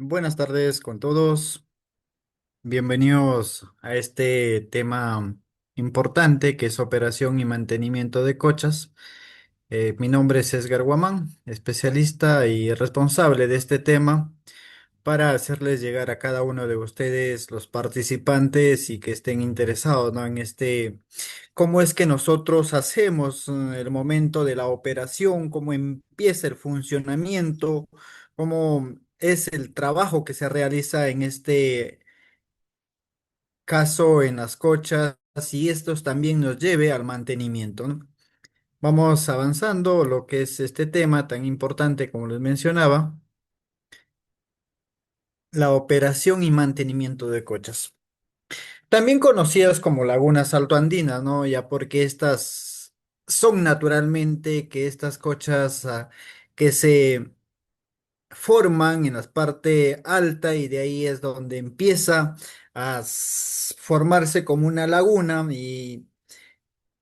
Buenas tardes con todos. Bienvenidos a este tema importante que es operación y mantenimiento de cochas. Mi nombre es Edgar Guamán, especialista y responsable de este tema para hacerles llegar a cada uno de ustedes, los participantes y que estén interesados, ¿no? En cómo es que nosotros hacemos el momento de la operación, cómo empieza el funcionamiento, cómo es el trabajo que se realiza en este caso en las cochas y estos también nos lleve al mantenimiento, ¿no? Vamos avanzando lo que es este tema tan importante como les mencionaba, la operación y mantenimiento de cochas. También conocidas como lagunas altoandinas, ¿no? Ya porque estas son naturalmente que estas cochas que se forman en la parte alta y de ahí es donde empieza a formarse como una laguna y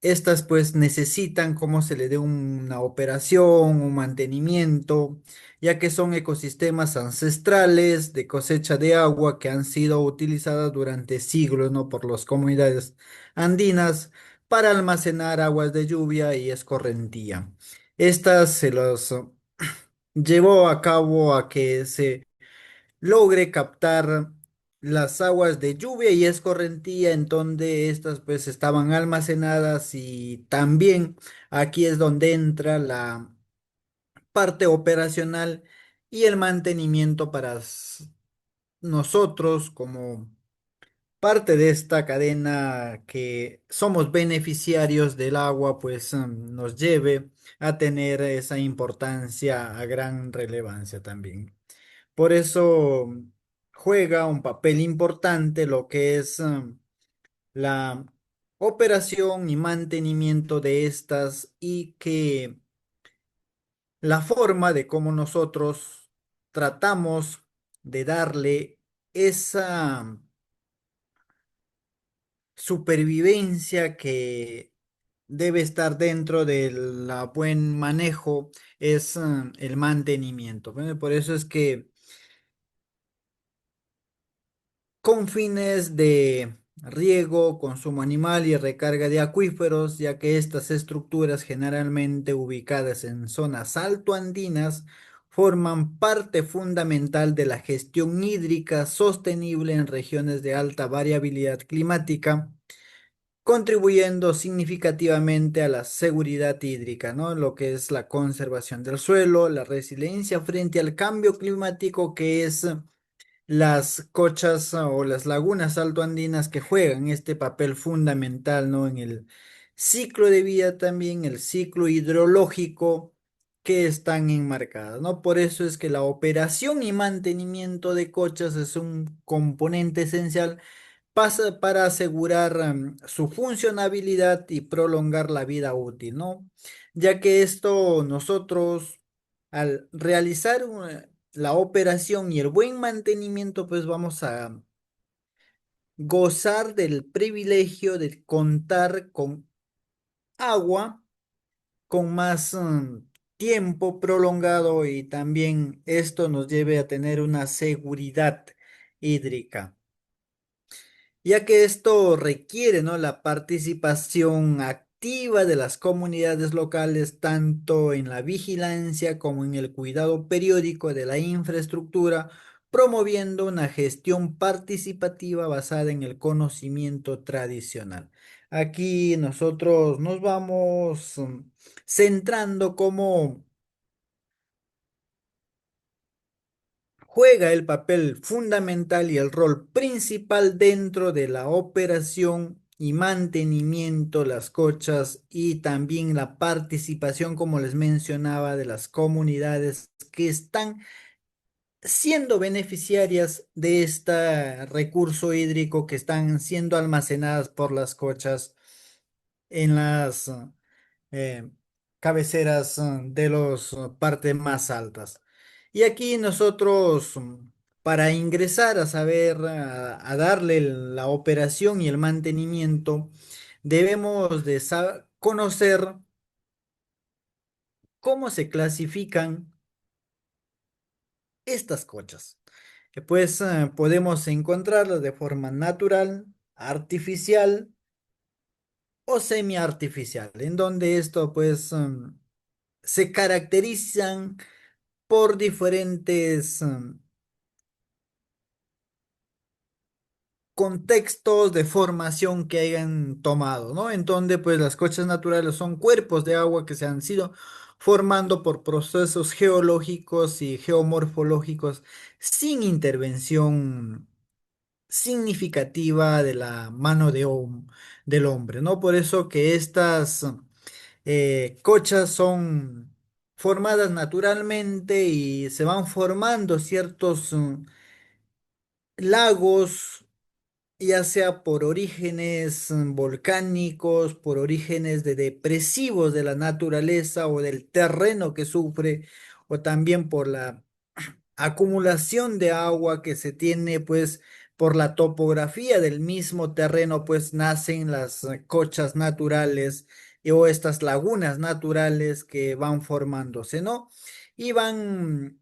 estas pues necesitan cómo se le dé una operación, un mantenimiento, ya que son ecosistemas ancestrales de cosecha de agua que han sido utilizadas durante siglos, ¿no? Por las comunidades andinas para almacenar aguas de lluvia y escorrentía. Estas se los llevó a cabo a que se logre captar las aguas de lluvia y escorrentía en donde estas pues estaban almacenadas y también aquí es donde entra la parte operacional y el mantenimiento para nosotros como parte de esta cadena que somos beneficiarios del agua pues nos lleve a tener esa importancia a gran relevancia también. Por eso juega un papel importante lo que es la operación y mantenimiento de estas y que la forma de cómo nosotros tratamos de darle esa supervivencia que debe estar dentro del buen manejo es el mantenimiento. Bueno, por eso es que con fines de riego, consumo animal y recarga de acuíferos, ya que estas estructuras generalmente ubicadas en zonas altoandinas forman parte fundamental de la gestión hídrica sostenible en regiones de alta variabilidad climática, contribuyendo significativamente a la seguridad hídrica, ¿no? Lo que es la conservación del suelo, la resiliencia frente al cambio climático, que es las cochas o las lagunas altoandinas que juegan este papel fundamental, ¿no? En el ciclo de vida también, el ciclo hidrológico que están enmarcadas, ¿no? Por eso es que la operación y mantenimiento de cochas es un componente esencial para asegurar su funcionabilidad y prolongar la vida útil, ¿no? Ya que esto nosotros al realizar la operación y el buen mantenimiento, pues vamos a gozar del privilegio de contar con agua, con más tiempo prolongado y también esto nos lleve a tener una seguridad hídrica, ya que esto requiere, ¿no? La participación activa de las comunidades locales, tanto en la vigilancia como en el cuidado periódico de la infraestructura, promoviendo una gestión participativa basada en el conocimiento tradicional. Aquí nosotros nos vamos centrando cómo juega el papel fundamental y el rol principal dentro de la operación y mantenimiento de las cochas y también la participación, como les mencionaba, de las comunidades que están siendo beneficiarias de este recurso hídrico que están siendo almacenadas por las cochas en las eh, cabeceras de las partes más altas. Y aquí nosotros, para ingresar a saber, a darle la operación y el mantenimiento, debemos de conocer cómo se clasifican estas cochas. pues podemos encontrarlas de forma natural, artificial o semiartificial, en donde esto pues se caracterizan por diferentes contextos de formación que hayan tomado, ¿no? En donde pues las conchas naturales son cuerpos de agua que se han sido formando por procesos geológicos y geomorfológicos sin intervención significativa de la mano del hombre, ¿no? Por eso que estas cochas son formadas naturalmente y se van formando ciertos lagos, ya sea por orígenes volcánicos, por orígenes de depresivos de la naturaleza o del terreno que sufre, o también por la acumulación de agua que se tiene, pues por la topografía del mismo terreno, pues nacen las cochas naturales o estas lagunas naturales que van formándose, ¿no? Y van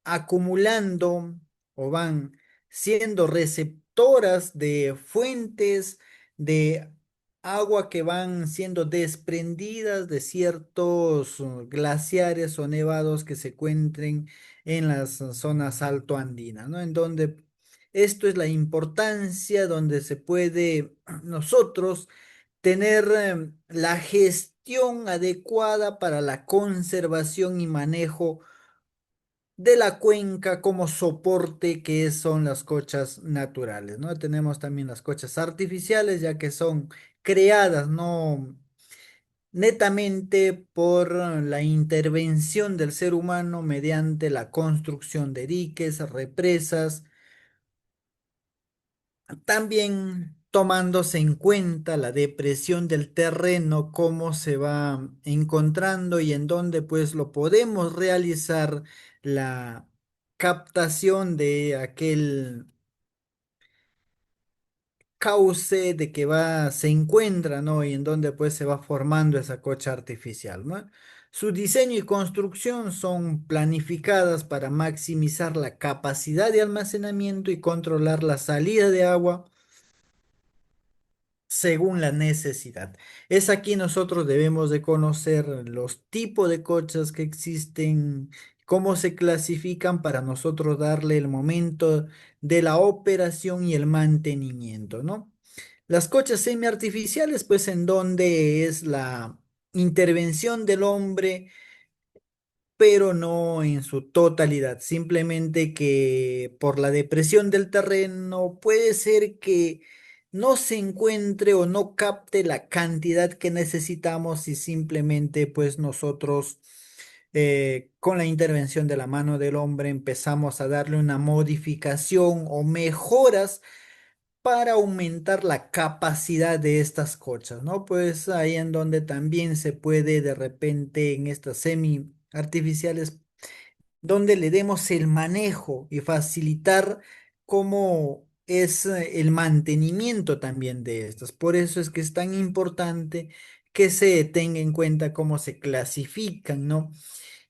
acumulando o van siendo receptoras de fuentes de agua que van siendo desprendidas de ciertos glaciares o nevados que se encuentren en las zonas altoandinas, ¿no? En donde esto es la importancia donde se puede nosotros tener la gestión adecuada para la conservación y manejo de la cuenca como soporte que son las cochas naturales, ¿no? Tenemos también las cochas artificiales, ya que son creadas, no netamente por la intervención del ser humano mediante la construcción de diques, represas, también tomándose en cuenta la depresión del terreno, cómo se va encontrando y en dónde pues lo podemos realizar la captación de aquel cauce de que se encuentra, ¿no? Y en dónde pues se va formando esa cocha artificial, ¿no? Su diseño y construcción son planificadas para maximizar la capacidad de almacenamiento y controlar la salida de agua según la necesidad. Es aquí nosotros debemos de conocer los tipos de cochas que existen, cómo se clasifican para nosotros darle el momento de la operación y el mantenimiento, ¿no? Las cochas semiartificiales, pues en donde es la intervención del hombre pero no en su totalidad. Simplemente que por la depresión del terreno puede ser que no se encuentre o no capte la cantidad que necesitamos y simplemente pues nosotros con la intervención de la mano del hombre empezamos a darle una modificación o mejoras para aumentar la capacidad de estas cochas, ¿no? Pues ahí en donde también se puede de repente en estas semi artificiales donde le demos el manejo y facilitar cómo es el mantenimiento también de estas. Por eso es que es tan importante que se tenga en cuenta cómo se clasifican, ¿no?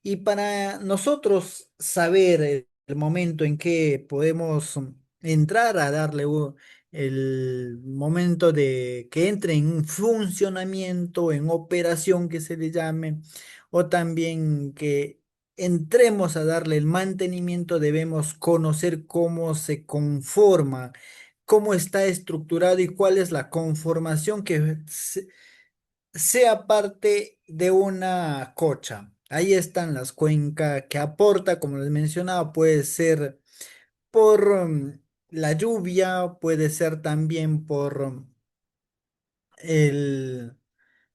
Y para nosotros saber el momento en que podemos entrar a darle el momento de que entre en funcionamiento, en operación que se le llame, o también que entremos a darle el mantenimiento, debemos conocer cómo se conforma, cómo está estructurado y cuál es la conformación que sea parte de una cocha. Ahí están las cuencas que aporta, como les mencionaba, puede ser por la lluvia, puede ser también por el,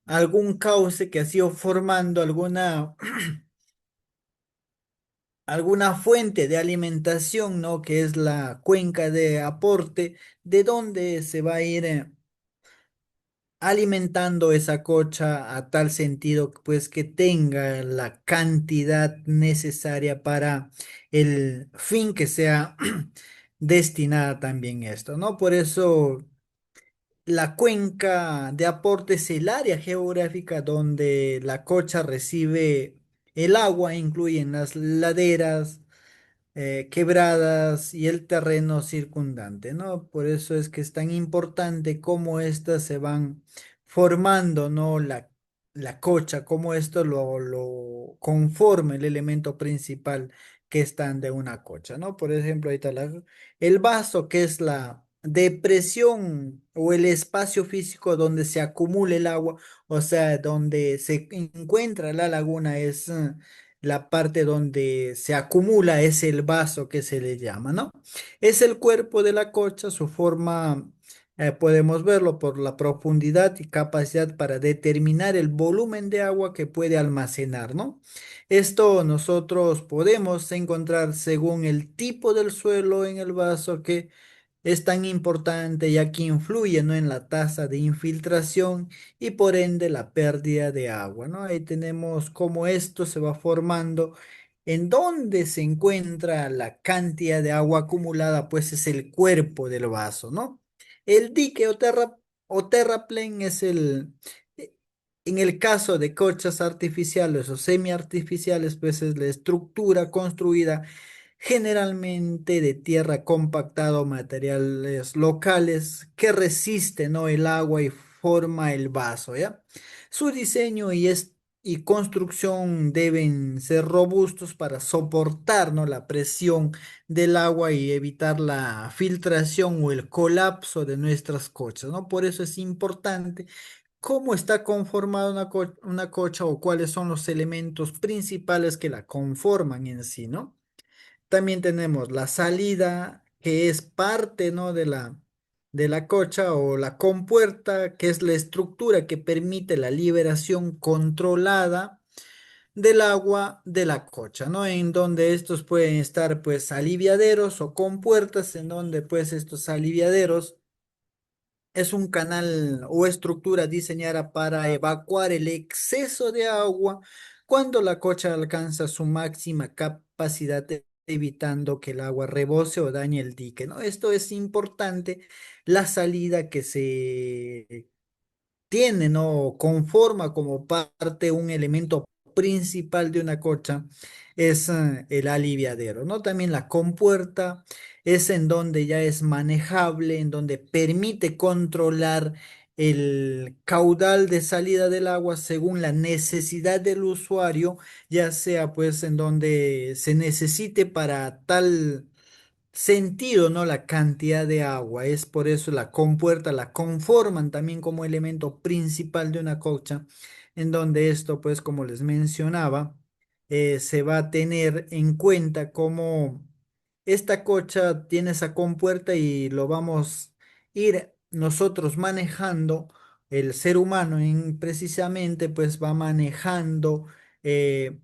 algún cauce que ha sido formando alguna fuente de alimentación, ¿no? Que es la cuenca de aporte, de donde se va a ir alimentando esa cocha a tal sentido pues que tenga la cantidad necesaria para el fin que sea destinada también esto, ¿no? Por eso la cuenca de aporte es el área geográfica donde la cocha recibe el agua, incluyen las laderas, quebradas y el terreno circundante, ¿no? Por eso es que es tan importante cómo éstas se van formando, ¿no? La cocha, cómo esto lo conforma el elemento principal que están de una cocha, ¿no? Por ejemplo, ahí está el vaso, que es la depresión o el espacio físico donde se acumula el agua, o sea, donde se encuentra la laguna, es la parte donde se acumula, es el vaso que se le llama, ¿no? Es el cuerpo de la cocha, su forma, podemos verlo por la profundidad y capacidad para determinar el volumen de agua que puede almacenar, ¿no? Esto nosotros podemos encontrar según el tipo del suelo en el vaso que es tan importante ya que influye, ¿no? En la tasa de infiltración y por ende la pérdida de agua, ¿no? Ahí tenemos cómo esto se va formando, en dónde se encuentra la cantidad de agua acumulada, pues es el cuerpo del vaso, ¿no? El dique o terraplén es eh, en el caso de cochas artificiales o semiartificiales, pues es la estructura construida generalmente de tierra compactada o materiales locales que resisten, ¿no? El agua y forma el vaso, ¿ya? Su diseño y construcción deben ser robustos para soportar, ¿no? La presión del agua y evitar la filtración o el colapso de nuestras cochas, ¿no? Por eso es importante cómo está conformada una cocha o cuáles son los elementos principales que la conforman en sí, ¿no? También tenemos la salida, que es parte, ¿no? de la cocha o la compuerta, que es la estructura que permite la liberación controlada del agua de la cocha, ¿no? En donde estos pueden estar, pues, aliviaderos o compuertas, en donde, pues, estos aliviaderos es un canal o estructura diseñada para evacuar el exceso de agua cuando la cocha alcanza su máxima capacidad, evitando que el agua rebose o dañe el dique, ¿no? Esto es importante, la salida que se tiene, ¿no? Conforma como parte un elemento principal de una cocha, es el aliviadero, ¿no? También la compuerta es en donde ya es manejable, en donde permite controlar el caudal de salida del agua según la necesidad del usuario, ya sea pues en donde se necesite para tal sentido, ¿no? La cantidad de agua. Es por eso la compuerta la conforman también como elemento principal de una cocha, en donde esto, pues, como les mencionaba, se va a tener en cuenta como esta cocha tiene esa compuerta y lo vamos a ir nosotros manejando. El ser humano precisamente pues va manejando eh,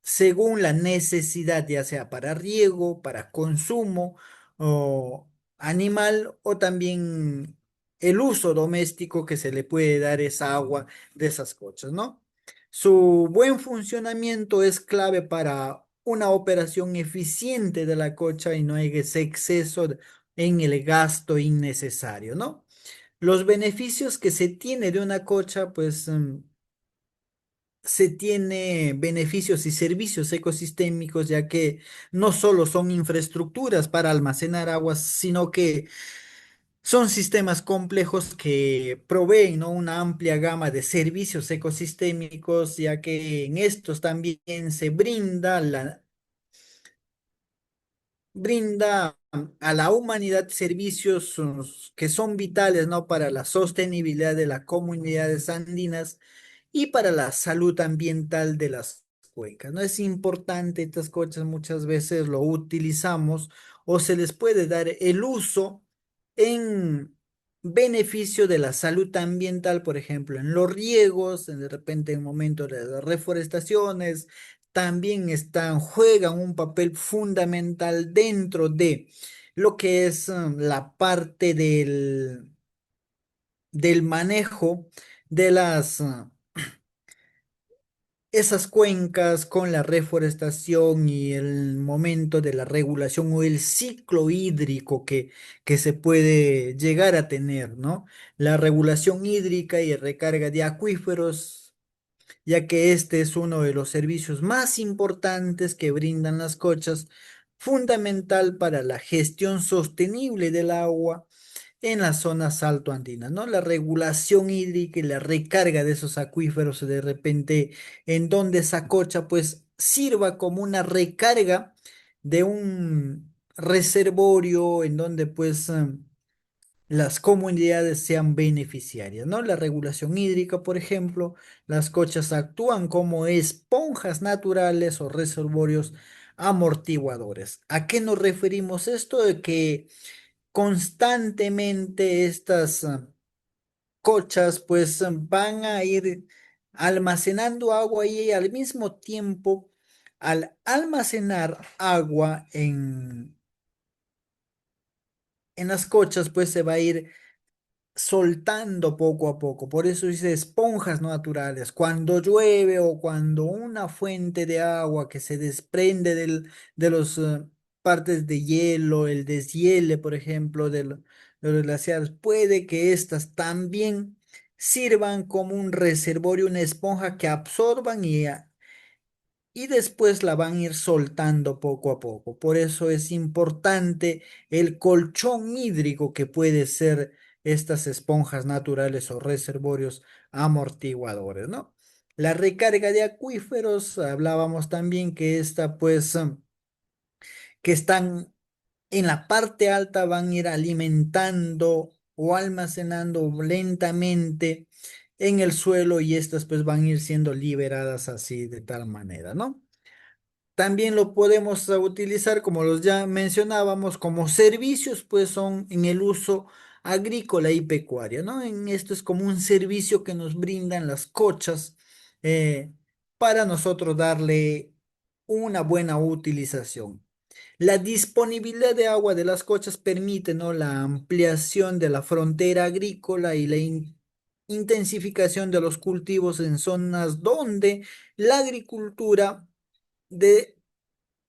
según la necesidad, ya sea para riego, para consumo o animal, o también el uso doméstico que se le puede dar esa agua de esas cochas, ¿no? Su buen funcionamiento es clave para una operación eficiente de la cocha y no hay ese exceso en el gasto innecesario, ¿no? Los beneficios que se tiene de una cocha, pues se tiene beneficios y servicios ecosistémicos, ya que no solo son infraestructuras para almacenar aguas, sino que son sistemas complejos que proveen, ¿no? Una amplia gama de servicios ecosistémicos, ya que en estos también se brinda a la humanidad servicios que son vitales, ¿no? Para la sostenibilidad de las comunidades andinas y para la salud ambiental de las cuencas. No es importante, estas cosas muchas veces lo utilizamos o se les puede dar el uso en beneficio de la salud ambiental, por ejemplo, en los riegos, de repente en momentos de las reforestaciones, también juegan un papel fundamental dentro de lo que es la parte del manejo de esas cuencas con la reforestación y el momento de la regulación o el ciclo hídrico que se puede llegar a tener, ¿no? La regulación hídrica y recarga de acuíferos, ya que este es uno de los servicios más importantes que brindan las cochas fundamental para la gestión sostenible del agua en las zonas altoandinas, ¿no? La regulación hídrica y la recarga de esos acuíferos de repente en donde Sacocha pues sirva como una recarga de un reservorio en donde pues las comunidades sean beneficiarias, ¿no? La regulación hídrica, por ejemplo, las cochas actúan como esponjas naturales o reservorios amortiguadores. ¿A qué nos referimos esto? De que constantemente estas cochas pues van a ir almacenando agua y al mismo tiempo, al almacenar agua en las cochas, pues se va a ir soltando poco a poco. Por eso dice esponjas naturales. Cuando llueve o cuando una fuente de agua que se desprende de los partes de hielo, el deshiele, por ejemplo, de los glaciares, puede que éstas también sirvan como un reservorio, una esponja que absorban y después la van a ir soltando poco a poco. Por eso es importante el colchón hídrico que puede ser estas esponjas naturales o reservorios amortiguadores, ¿no? La recarga de acuíferos, hablábamos también que esta pues que están en la parte alta van a ir alimentando o almacenando lentamente en el suelo y estas pues van a ir siendo liberadas así de tal manera, ¿no? También lo podemos utilizar, como los ya mencionábamos, como servicios, pues son en el uso agrícola y pecuario, ¿no? En esto es como un servicio que nos brindan las cochas eh, para nosotros darle una buena utilización. La disponibilidad de agua de las cochas permite, ¿no? La ampliación de la frontera agrícola y la intensificación de los cultivos en zonas donde la agricultura de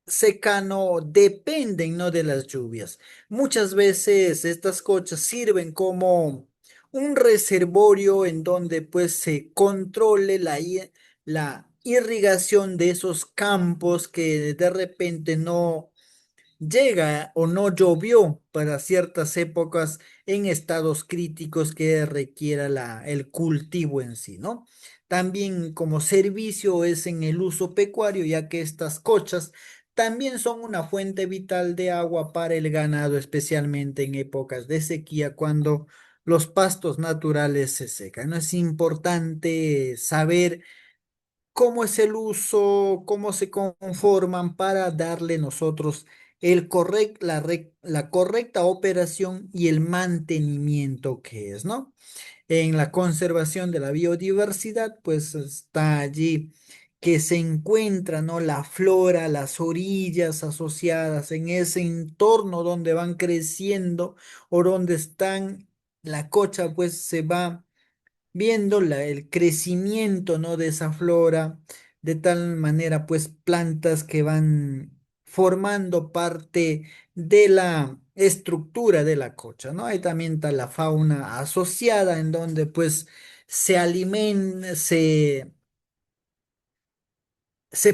secano dependen, ¿no? De las lluvias. Muchas veces estas cochas sirven como un reservorio en donde pues se controle la irrigación de esos campos que de repente no llega o no llovió para ciertas épocas en estados críticos que requiera el cultivo en sí, ¿no? También como servicio es en el uso pecuario, ya que estas cochas también son una fuente vital de agua para el ganado, especialmente en épocas de sequía, cuando los pastos naturales se secan, ¿no? Es importante saber cómo es el uso, cómo se conforman para darle nosotros la correcta operación y el mantenimiento que es, ¿no? En la conservación de la biodiversidad, pues está allí que se encuentra, ¿no? La flora, las orillas asociadas en ese entorno donde van creciendo o donde están, la cocha pues se va viendo el crecimiento, ¿no? De esa flora, de tal manera, pues, plantas que van formando parte de la estructura de la cocha, ¿no? Ahí también está la fauna asociada, en donde, pues, se alimenta, se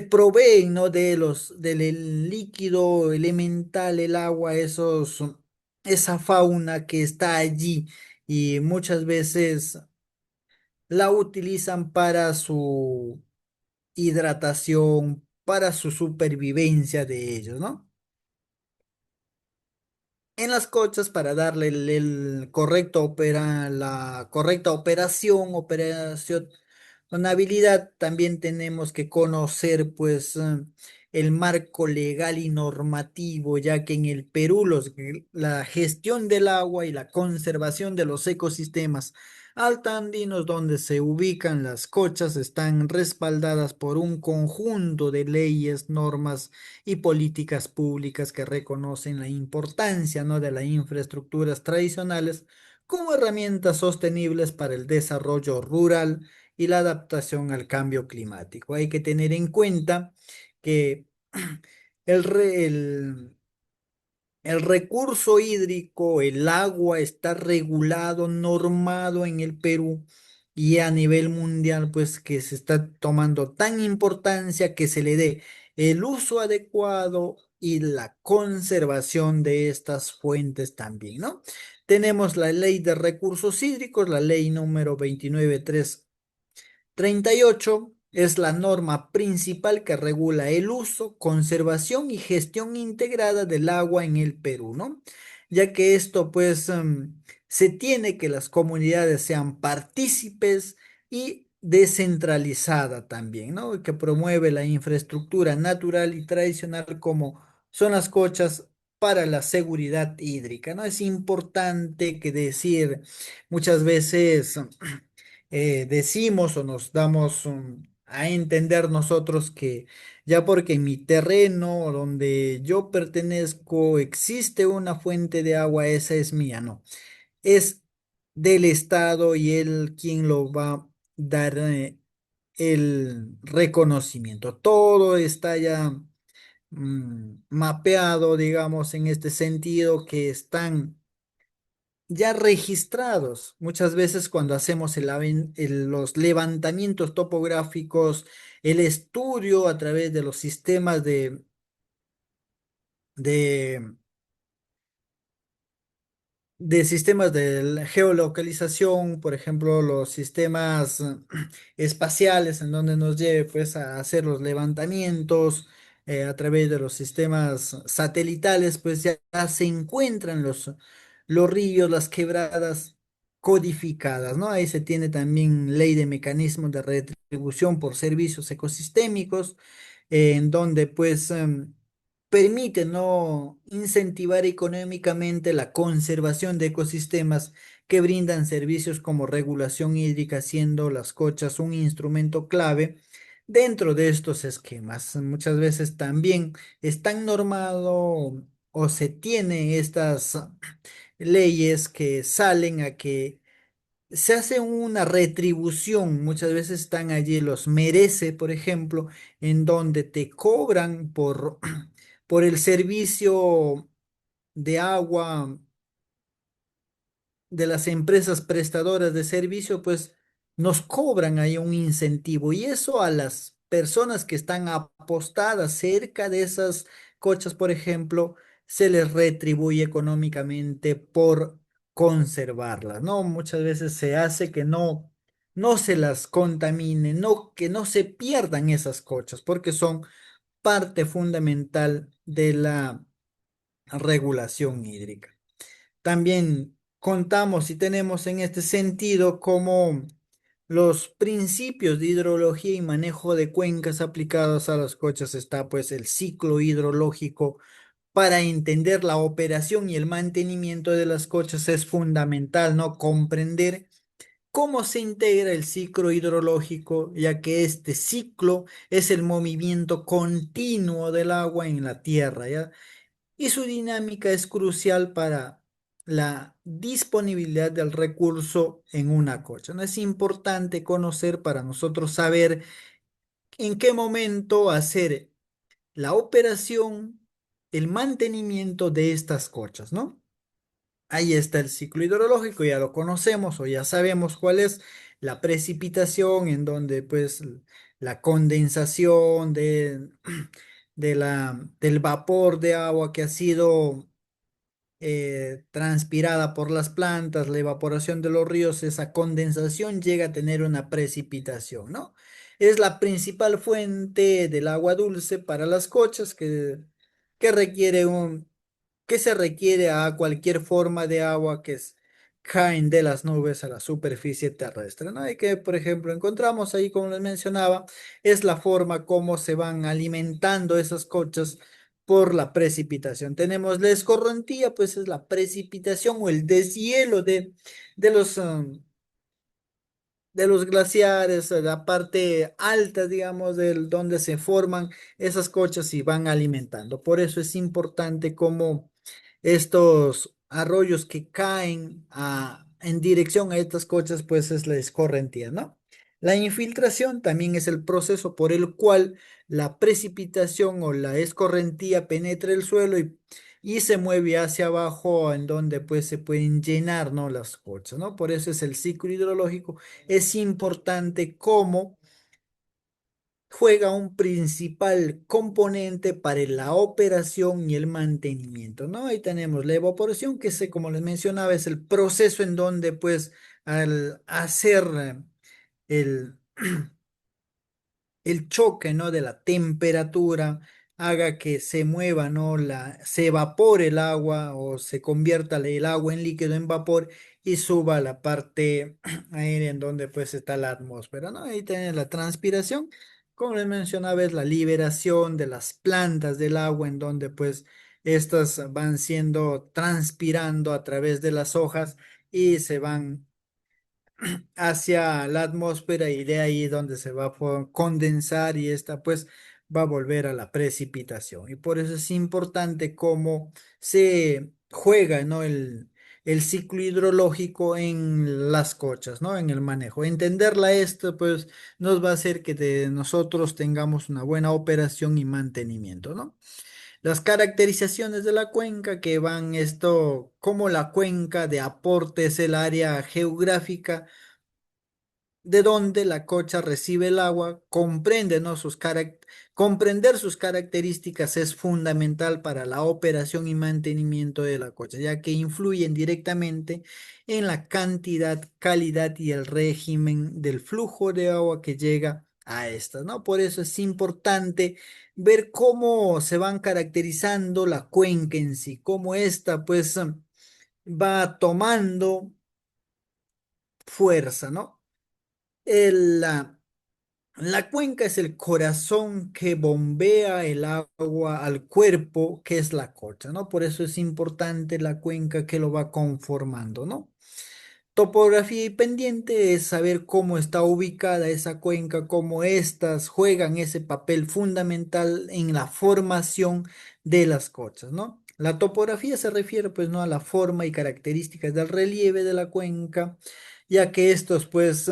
proveen, ¿no? Del líquido elemental, el agua, esa fauna que está allí y muchas veces la utilizan para su hidratación, para su supervivencia de ellos, ¿no? En las cochas para darle la correcta operacionabilidad, también tenemos que conocer pues el marco legal y normativo, ya que en el Perú la gestión del agua y la conservación de los ecosistemas altandinos donde se ubican las cochas están respaldadas por un conjunto de leyes, normas y políticas públicas que reconocen la importancia, ¿no? De las infraestructuras tradicionales como herramientas sostenibles para el desarrollo rural y la adaptación al cambio climático. Hay que tener en cuenta que el, re- el el recurso hídrico, el agua, está regulado, normado en el Perú y a nivel mundial, pues que se está tomando tan importancia que se le dé el uso adecuado y la conservación de estas fuentes también, ¿no? Tenemos la Ley de Recursos Hídricos, la ley número 29338 es la norma principal que regula el uso, conservación y gestión integrada del agua en el Perú, ¿no? Ya que esto, pues, se tiene que las comunidades sean partícipes y descentralizada también, ¿no? Que promueve la infraestructura natural y tradicional como son las cochas para la seguridad hídrica, ¿no? Es importante que decir muchas veces decimos o nos damos a entender nosotros que ya porque en mi terreno donde yo pertenezco existe una fuente de agua, esa es mía, no, es del Estado y él quien lo va a dar el reconocimiento. Todo está ya mapeado, digamos, en este sentido que están ya registrados. Muchas veces cuando hacemos los levantamientos topográficos, el estudio a través de los sistemas de de sistemas de la geolocalización, por ejemplo, los sistemas espaciales en donde nos lleve pues a hacer los levantamientos a través de los sistemas satelitales, pues ya se encuentran los ríos, las quebradas codificadas, ¿no? Ahí se tiene también ley de mecanismos de retribución por servicios ecosistémicos, en donde pues permite no incentivar económicamente la conservación de ecosistemas que brindan servicios como regulación hídrica, siendo las cochas un instrumento clave dentro de estos esquemas. Muchas veces también están normado o se tiene estas leyes que salen a que se hace una retribución, muchas veces están allí los merece, por ejemplo, en donde te cobran por el servicio de agua de las empresas prestadoras de servicio, pues nos cobran ahí un incentivo y eso a las personas que están apostadas cerca de esas cochas, por ejemplo, se les retribuye económicamente por conservarlas, ¿no? Muchas veces se hace que no se las contamine, no, que no se pierdan esas cochas, porque son parte fundamental de la regulación hídrica. También contamos y tenemos en este sentido como los principios de hidrología y manejo de cuencas aplicados a las cochas está pues el ciclo hidrológico. Para entender la operación y el mantenimiento de las cochas es fundamental, ¿no? Comprender cómo se integra el ciclo hidrológico, ya que este ciclo es el movimiento continuo del agua en la tierra, ¿ya? Y su dinámica es crucial para la disponibilidad del recurso en una cocha. ¿No? Es importante conocer para nosotros saber en qué momento hacer la operación, el mantenimiento de estas cochas, ¿no? Ahí está el ciclo hidrológico, ya lo conocemos o ya sabemos cuál es la precipitación, en donde pues la condensación del vapor de agua que ha sido transpirada por las plantas, la evaporación de los ríos, esa condensación llega a tener una precipitación, ¿no? Es la principal fuente del agua dulce para las cochas que requiere que se requiere a cualquier forma de agua caen de las nubes a la superficie terrestre, ¿no? Y que, por ejemplo, encontramos ahí, como les mencionaba, es la forma como se van alimentando esas cochas por la precipitación. Tenemos la escorrentía, pues es la precipitación o el deshielo de de los glaciares, la parte alta, digamos, del donde se forman esas cochas y van alimentando. Por eso es importante como estos arroyos que caen en dirección a estas cochas, pues es la escorrentía, ¿no? La infiltración también es el proceso por el cual la precipitación o la escorrentía penetra el suelo y se mueve hacia abajo en donde pues se pueden llenar, ¿no? Las cochas, ¿no? Por eso es el ciclo hidrológico es importante cómo juega un principal componente para la operación y el mantenimiento, ¿no? Ahí tenemos la evaporación, que sé, como les mencionaba, es el proceso en donde, pues, al hacer el el choque, ¿no? De la temperatura haga que se mueva, ¿no? Se evapore el agua o se convierta el agua en líquido, en vapor y suba a la parte aérea en donde pues está la atmósfera, ¿no? Ahí tenés la transpiración. Como les mencionaba, es la liberación de las plantas del agua en donde pues estas van siendo transpirando a través de las hojas y se van hacia la atmósfera y de ahí donde se va a condensar y esta pues va a volver a la precipitación. Y por eso es importante cómo se juega, ¿no? El ciclo hidrológico en las cochas, ¿no? En el manejo. Entenderla esto pues nos va a hacer que nosotros tengamos una buena operación y mantenimiento, ¿no? Las caracterizaciones de la cuenca que van esto, como la cuenca de aporte es el área geográfica de donde la cocha recibe el agua, comprende, ¿no? Comprender sus características es fundamental para la operación y mantenimiento de la cocha, ya que influyen directamente en la cantidad, calidad y el régimen del flujo de agua que llega a estas, ¿no? Por eso es importante ver cómo se van caracterizando la cuenca en sí, cómo esta, pues, va tomando fuerza, ¿no? La cuenca es el corazón que bombea el agua al cuerpo, que es la cocha, ¿no? Por eso es importante la cuenca que lo va conformando, ¿no? Topografía y pendiente es saber cómo está ubicada esa cuenca, cómo éstas juegan ese papel fundamental en la formación de las cochas, ¿no? La topografía se refiere pues no a la forma y características del relieve de la cuenca, ya que estos pues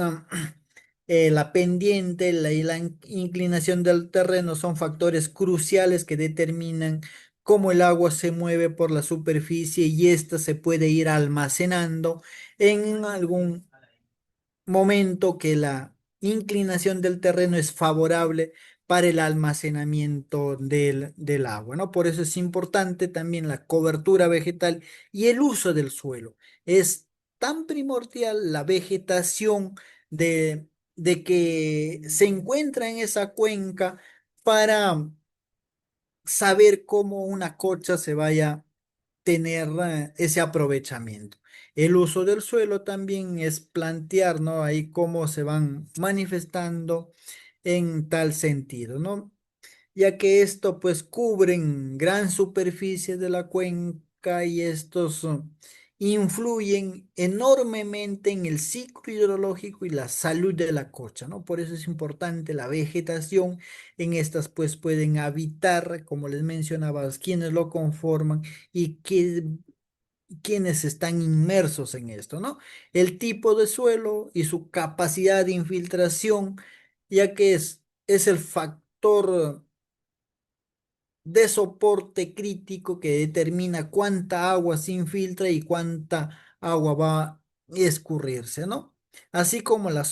la pendiente y la inclinación del terreno son factores cruciales que determinan cómo el agua se mueve por la superficie y ésta se puede ir almacenando en algún momento que la inclinación del terreno es favorable para el almacenamiento del agua, ¿no? Por eso es importante también la cobertura vegetal y el uso del suelo. Es tan primordial la vegetación de, de que se encuentra en esa cuenca para saber cómo una cocha se vaya tener ese aprovechamiento. El uso del suelo también es plantear, ¿no? Ahí cómo se van manifestando en tal sentido, ¿no? Ya que esto pues cubren gran superficie de la cuenca y estos influyen enormemente en el ciclo hidrológico y la salud de la cocha, ¿no? Por eso es importante la vegetación en estas pues pueden habitar, como les mencionaba, quienes lo conforman y quienes están inmersos en esto, ¿no? El tipo de suelo y su capacidad de infiltración, ya que es el factor de soporte crítico que determina cuánta agua se infiltra y cuánta agua va a escurrirse, ¿no? Así como la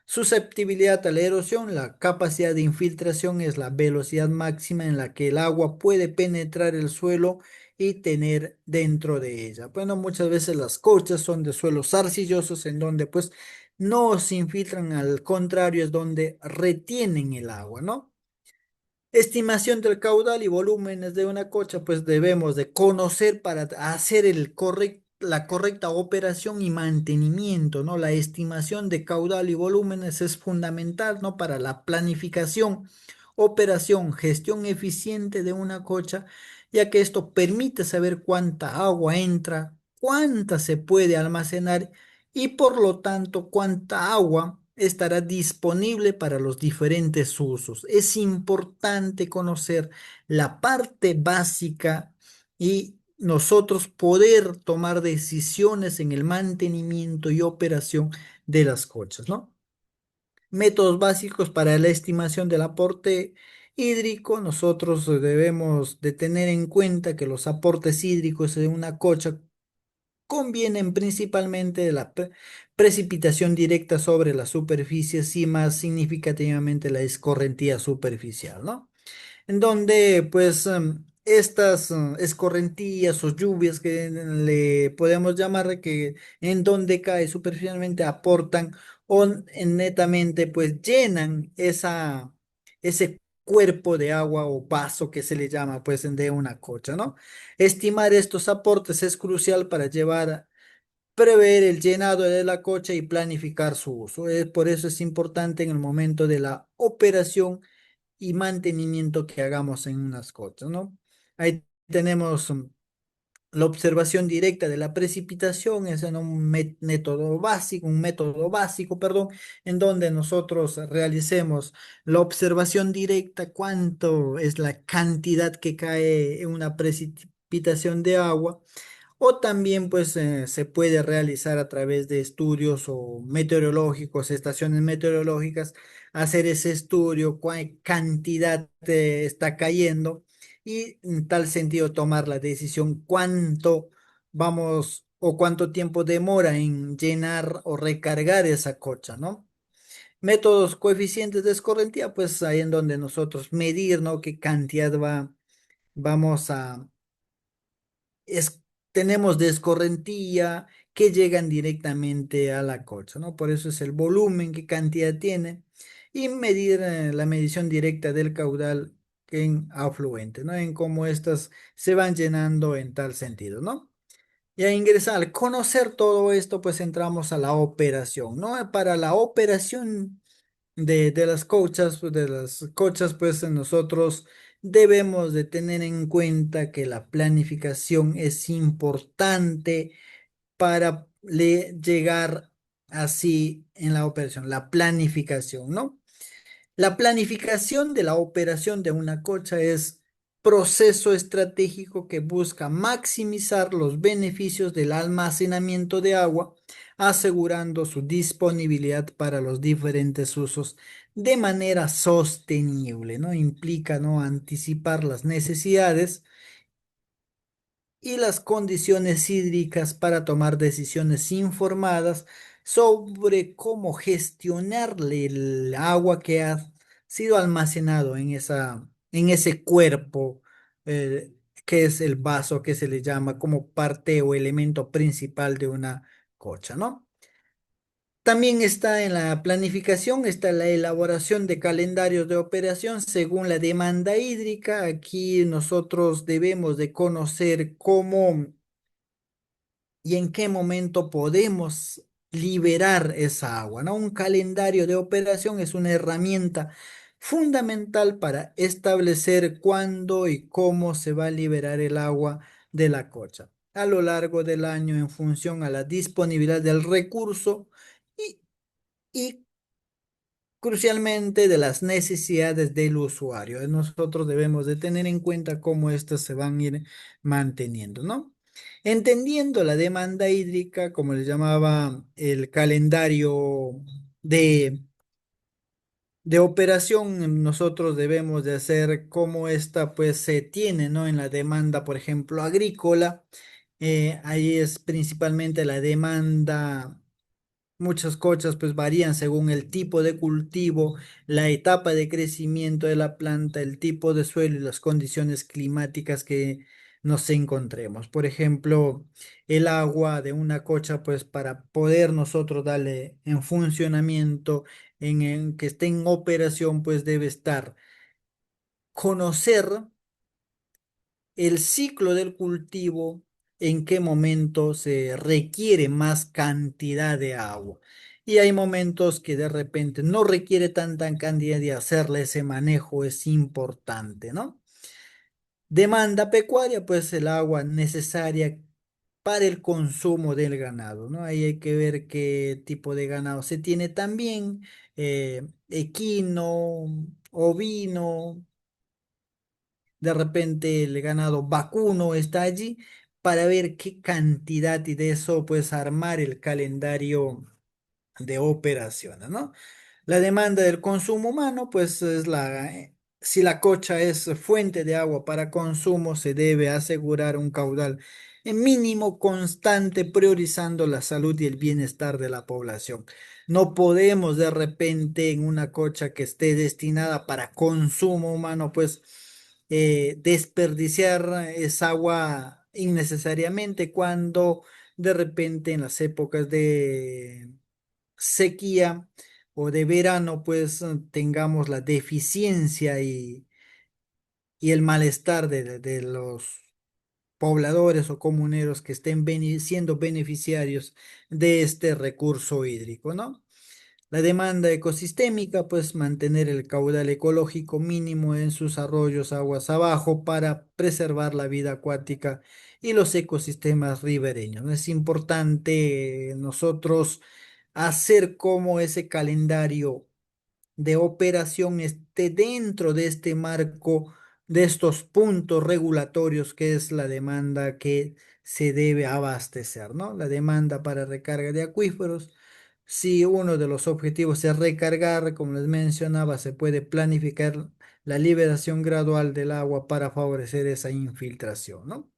susceptibilidad a la erosión, la capacidad de infiltración es la velocidad máxima en la que el agua puede penetrar el suelo y tener dentro de ella. Bueno, muchas veces las cochas son de suelos arcillosos en donde pues no se infiltran, al contrario, es donde retienen el agua, ¿no? Estimación del caudal y volúmenes de una cocha, pues debemos de conocer para hacer la correcta operación y mantenimiento, ¿no? La estimación de caudal y volúmenes es fundamental, ¿no? Para la planificación, operación, gestión eficiente de una cocha, ya que esto permite saber cuánta agua entra, cuánta se puede almacenar y por lo tanto cuánta agua estará disponible para los diferentes usos. Es importante conocer la parte básica y nosotros poder tomar decisiones en el mantenimiento y operación de las cochas, ¿no? Métodos básicos para la estimación del aporte hídrico. Nosotros debemos de tener en cuenta que los aportes hídricos de una cocha convienen principalmente de la precipitación directa sobre las superficies y más significativamente la escorrentía superficial, ¿no? En donde pues estas escorrentías o lluvias que le podemos llamar que en donde cae superficialmente aportan o netamente pues llenan ese cuerpo de agua o vaso que se le llama pues de una cocha, ¿no? Estimar estos aportes es crucial para prever el llenado de la cocha y planificar su uso. Por eso es importante en el momento de la operación y mantenimiento que hagamos en unas cochas, ¿no? Ahí tenemos la observación directa de la precipitación, es en un método básico, perdón, en donde nosotros realicemos la observación directa, cuánto es la cantidad que cae en una precipitación de agua o también pues se puede realizar a través de estudios o meteorológicos, estaciones meteorológicas, hacer ese estudio, cuál cantidad está cayendo y en tal sentido tomar la decisión cuánto vamos o cuánto tiempo demora en llenar o recargar esa cocha, ¿no? Métodos coeficientes de escorrentía, pues ahí en donde nosotros medir, ¿no? Qué cantidad vamos es, tenemos de escorrentía que llegan directamente a la colcha, ¿no? Por eso es el volumen, qué cantidad tiene, y medir la medición directa del caudal en afluente, ¿no? En cómo estas se van llenando en tal sentido, ¿no? Y a ingresar, al conocer todo esto, pues entramos a la operación, ¿no? Para la operación de las cochas, pues nosotros debemos de tener en cuenta que la planificación es importante para llegar así en la operación, la planificación, ¿no? La planificación de la operación de una cocha es proceso estratégico que busca maximizar los beneficios del almacenamiento de agua, asegurando su disponibilidad para los diferentes usos de manera sostenible, ¿no? Implica, ¿no? Anticipar las necesidades y las condiciones hídricas para tomar decisiones informadas sobre cómo gestionarle el agua que ha sido almacenado en ese cuerpo eh, que es el vaso que se le llama como parte o elemento principal de una cocha, ¿no? También está en la planificación, está la elaboración de calendarios de operación según la demanda hídrica. Aquí nosotros debemos de conocer cómo y en qué momento podemos liberar esa agua, ¿no? Un calendario de operación es una herramienta fundamental para establecer cuándo y cómo se va a liberar el agua de la cocha a lo largo del año en función a la disponibilidad del recurso y, y crucialmente de las necesidades del usuario. Nosotros debemos de tener en cuenta cómo estas se van a ir manteniendo, ¿no? Entendiendo la demanda hídrica, como le llamaba el calendario de, de operación, nosotros debemos de hacer cómo esta pues se tiene, ¿no? En la demanda, por ejemplo, agrícola. Ahí es principalmente la demanda. Muchas cochas pues varían según el tipo de cultivo, la etapa de crecimiento de la planta, el tipo de suelo y las condiciones climáticas que nos encontremos. Por ejemplo, el agua de una cocha pues para poder nosotros darle en funcionamiento, en que esté en operación pues debe estar conocer el ciclo del cultivo, en qué momento se requiere más cantidad de agua. Y hay momentos que de repente no requiere tanta cantidad y hacerle ese manejo es importante, ¿no? Demanda pecuaria, pues el agua necesaria para el consumo del ganado, ¿no? Ahí hay que ver qué tipo de ganado se tiene también, equino, ovino, de repente el ganado vacuno está allí para ver qué cantidad y de eso pues armar el calendario de operaciones, ¿no? La demanda del consumo humano pues es si la cocha es fuente de agua para consumo, se debe asegurar un caudal mínimo constante, priorizando la salud y el bienestar de la población. No podemos de repente en una cocha que esté destinada para consumo humano, pues desperdiciar esa agua innecesariamente cuando de repente en las épocas de sequía o de verano, pues tengamos la deficiencia y el malestar de los pobladores o comuneros que estén siendo beneficiarios de este recurso hídrico, ¿no? La demanda ecosistémica, pues mantener el caudal ecológico mínimo en sus arroyos aguas abajo para preservar la vida acuática y los ecosistemas ribereños, ¿no? Es importante nosotros hacer como ese calendario de operación esté dentro de este marco de estos puntos regulatorios que es la demanda que se debe abastecer, ¿no? La demanda para recarga de acuíferos. Si uno de los objetivos es recargar, como les mencionaba, se puede planificar la liberación gradual del agua para favorecer esa infiltración, ¿no?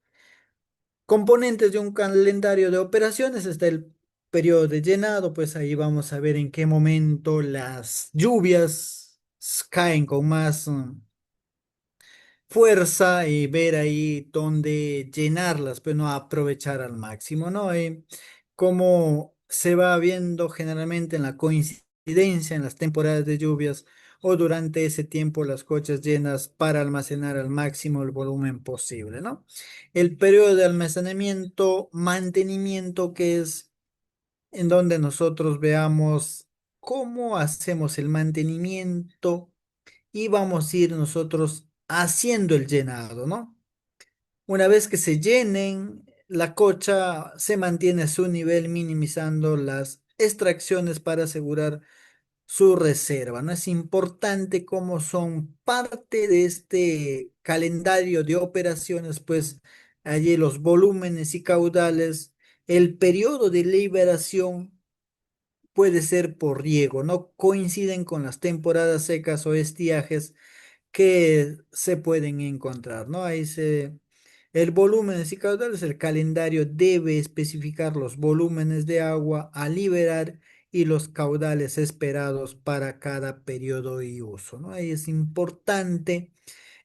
Componentes de un calendario de operaciones está el periodo de llenado, pues ahí vamos a ver en qué momento las lluvias caen con más fuerza y ver ahí dónde llenarlas, pues no aprovechar al máximo, ¿no? Como se va viendo generalmente en la coincidencia en las temporadas de lluvias o durante ese tiempo las cochas llenas para almacenar al máximo el volumen posible, ¿no? El periodo de almacenamiento, mantenimiento, que es en donde nosotros veamos cómo hacemos el mantenimiento y vamos a ir nosotros haciendo el llenado, ¿no? Una vez que se llenen, la cocha se mantiene a su nivel minimizando las extracciones para asegurar su reserva, ¿no? Es importante cómo son parte de este calendario de operaciones, pues allí los volúmenes y caudales, el periodo de liberación puede ser por riego, no coinciden con las temporadas secas o estiajes que se pueden encontrar, ¿no? El volumen y caudales, el calendario debe especificar los volúmenes de agua a liberar y los caudales esperados para cada periodo y uso, ¿no? Ahí es importante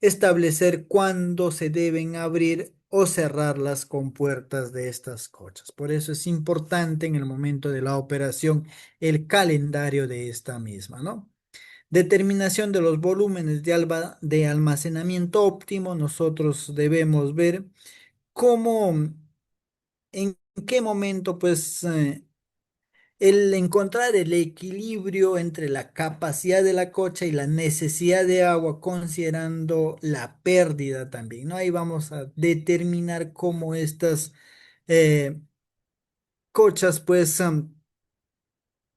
establecer cuándo se deben abrir o cerrar las compuertas de estas cochas. Por eso es importante en el momento de la operación el calendario de esta misma, ¿no? Determinación de los volúmenes de almacenamiento óptimo. Nosotros debemos ver cómo, en qué momento, pues, el encontrar el equilibrio entre la capacidad de la cocha y la necesidad de agua, considerando la pérdida también, ¿no? Ahí vamos a determinar cómo estas eh, cochas, pues,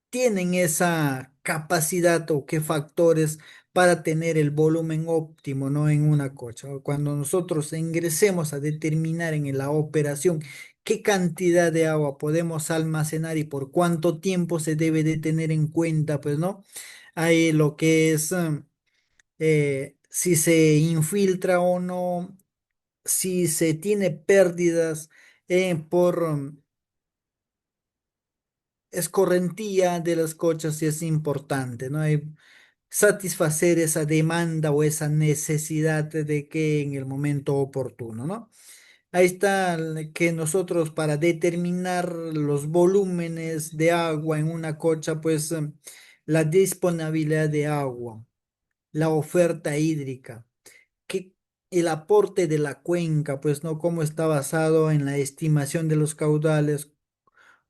tienen esa capacidad o qué factores para tener el volumen óptimo, ¿no? En una cocha. Cuando nosotros ingresemos a determinar en la operación qué cantidad de agua podemos almacenar y por cuánto tiempo se debe de tener en cuenta, pues, ¿no? Ahí lo que es si se infiltra o no, si se tiene pérdidas por escorrentía de las cochas, sí es importante, ¿no? Hay satisfacer esa demanda o esa necesidad de que en el momento oportuno, ¿no? Ahí está que nosotros para determinar los volúmenes de agua en una cocha, pues la disponibilidad de agua, la oferta hídrica, que el aporte de la cuenca, pues no cómo está basado en la estimación de los caudales,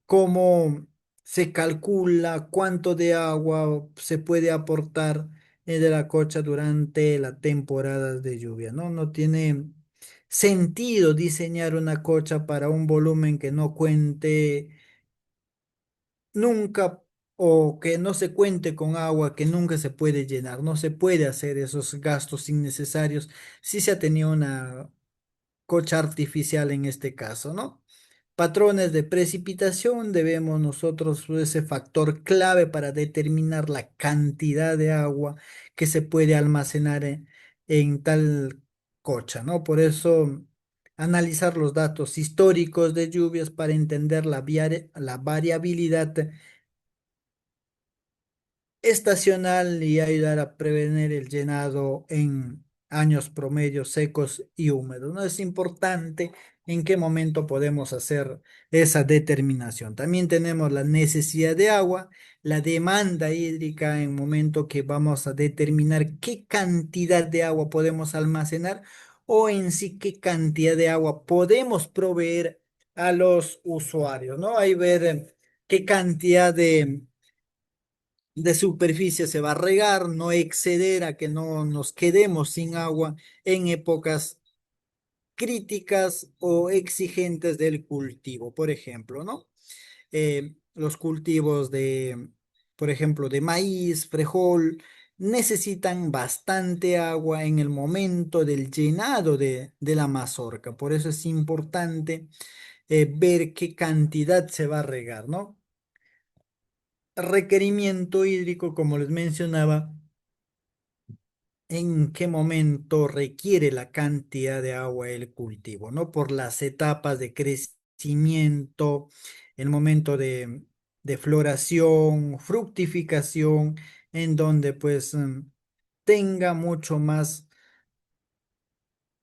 cómo se calcula cuánto de agua se puede aportar de la cocha durante la temporada de lluvia, ¿no? No tiene sentido diseñar una cocha para un volumen que no cuente nunca o que no se cuente con agua que nunca se puede llenar. No se puede hacer esos gastos innecesarios si se ha tenido una cocha artificial en este caso, ¿no? Patrones de precipitación, debemos nosotros ese factor clave para determinar la cantidad de agua que se puede almacenar en tal cocha, ¿no? Por eso analizar los datos históricos de lluvias para entender la variabilidad estacional y ayudar a prevenir el llenado en años promedios secos y húmedos. ¿No? Es importante en qué momento podemos hacer esa determinación. También tenemos la necesidad de agua, la demanda hídrica en momento que vamos a determinar qué cantidad de agua podemos almacenar o en sí qué cantidad de agua podemos proveer a los usuarios, ¿no? Ahí ver qué cantidad de superficie se va a regar, no exceder a que no nos quedemos sin agua en épocas críticas o exigentes del cultivo, por ejemplo, ¿no? Los cultivos de, por ejemplo, de maíz, frijol, necesitan bastante agua en el momento del llenado de la mazorca. Por eso es importante ver qué cantidad se va a regar, ¿no? Requerimiento hídrico, como les mencionaba, en qué momento requiere la cantidad de agua el cultivo, ¿no? Por las etapas de crecimiento, el momento de floración, fructificación, en donde pues tenga mucho más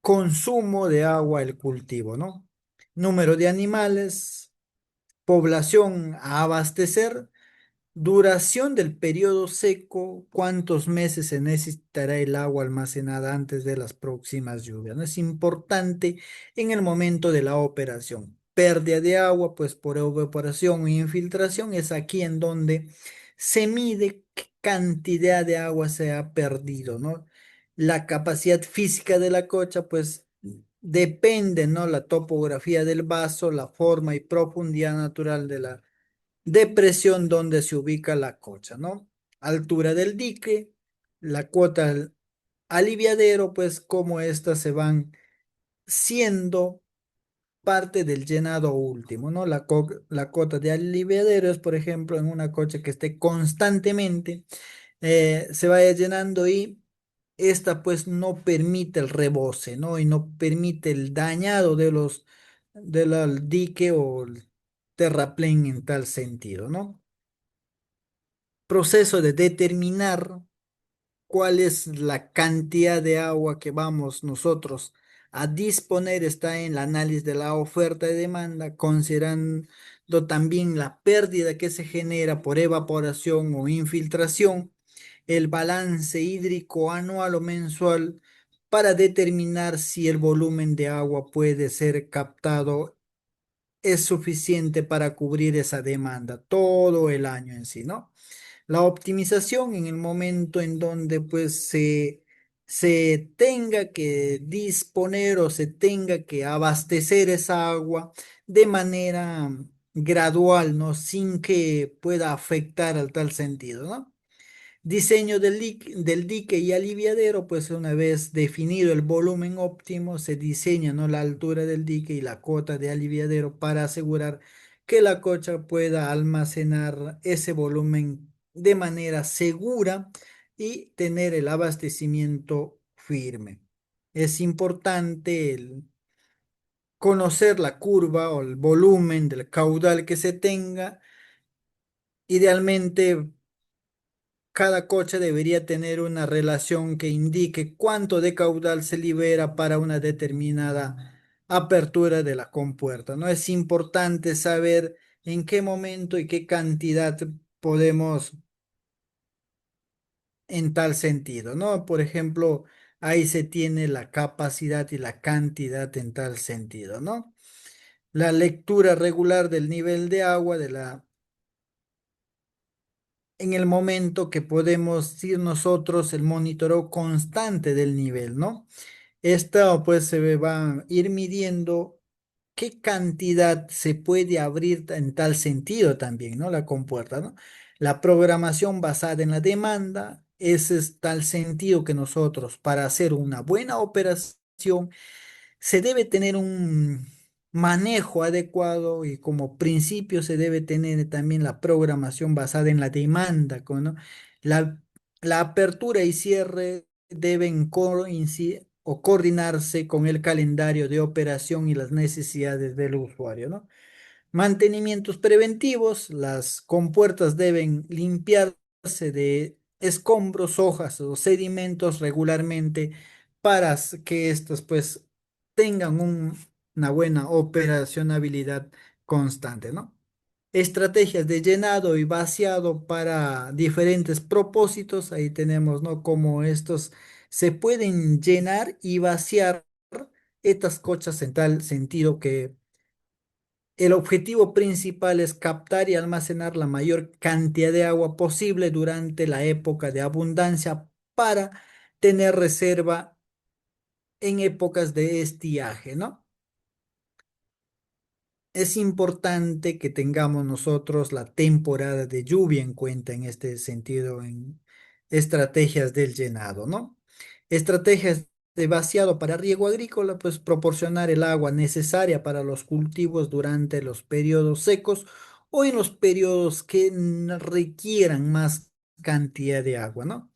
consumo de agua el cultivo, ¿no? Número de animales, población a abastecer. Duración del periodo seco, cuántos meses se necesitará el agua almacenada antes de las próximas lluvias. ¿No? Es importante en el momento de la operación. Pérdida de agua, pues por evaporación o infiltración, es aquí en donde se mide qué cantidad de agua se ha perdido, ¿no? La capacidad física de la cocha, pues depende, ¿no? La topografía del vaso, la forma y profundidad natural de la depresión donde se ubica la cocha, ¿no? Altura del dique, la cuota al aliviadero, pues cómo éstas se van siendo parte del llenado último, ¿no? La cota de aliviadero es, por ejemplo, en una cocha que esté constantemente, se vaya llenando y esta pues no permite el rebose, ¿no? Y no permite el dañado de del dique o el terraplén en tal sentido, ¿no? Proceso de determinar cuál es la cantidad de agua que vamos nosotros a disponer está en el análisis de la oferta y demanda, considerando también la pérdida que se genera por evaporación o infiltración, el balance hídrico anual o mensual para determinar si el volumen de agua puede ser captado es suficiente para cubrir esa demanda todo el año en sí, ¿no? La optimización en el momento en donde pues se tenga que disponer o se tenga que abastecer esa agua de manera gradual, ¿no? Sin que pueda afectar al tal sentido, ¿no? Diseño del dique y aliviadero, pues una vez definido el volumen óptimo, se diseña, ¿no? La altura del dique y la cota de aliviadero para asegurar que la cocha pueda almacenar ese volumen de manera segura y tener el abastecimiento firme. Es importante conocer la curva o el volumen del caudal que se tenga. Idealmente cada coche debería tener una relación que indique cuánto de caudal se libera para una determinada apertura de la compuerta, ¿no? Es importante saber en qué momento y qué cantidad podemos en tal sentido, ¿no? Por ejemplo, ahí se tiene la capacidad y la cantidad en tal sentido, ¿no? La lectura regular del nivel de agua de en el momento que podemos ir nosotros el monitoreo constante del nivel, ¿no? Esta pues se va a ir midiendo qué cantidad se puede abrir en tal sentido también, ¿no? La compuerta, ¿no? La programación basada en la demanda, ese es tal sentido que nosotros para hacer una buena operación se debe tener un manejo adecuado y como principio se debe tener también la programación basada en la demanda, ¿no? La, la apertura y cierre deben coincidir, o coordinarse con el calendario de operación y las necesidades del usuario, ¿no? Mantenimientos preventivos, las compuertas deben limpiarse de escombros, hojas o sedimentos regularmente para que éstas pues tengan una buena operacionalidad constante, ¿no? Estrategias de llenado y vaciado para diferentes propósitos. Ahí tenemos, ¿no? Cómo estos se pueden llenar y vaciar estas cochas en tal sentido que el objetivo principal es captar y almacenar la mayor cantidad de agua posible durante la época de abundancia para tener reserva en épocas de estiaje, ¿no? Es importante que tengamos nosotros la temporada de lluvia en cuenta en este sentido, en estrategias del llenado, ¿no? Estrategias de vaciado para riego agrícola, pues proporcionar el agua necesaria para los cultivos durante los periodos secos o en los periodos que requieran más cantidad de agua, ¿no?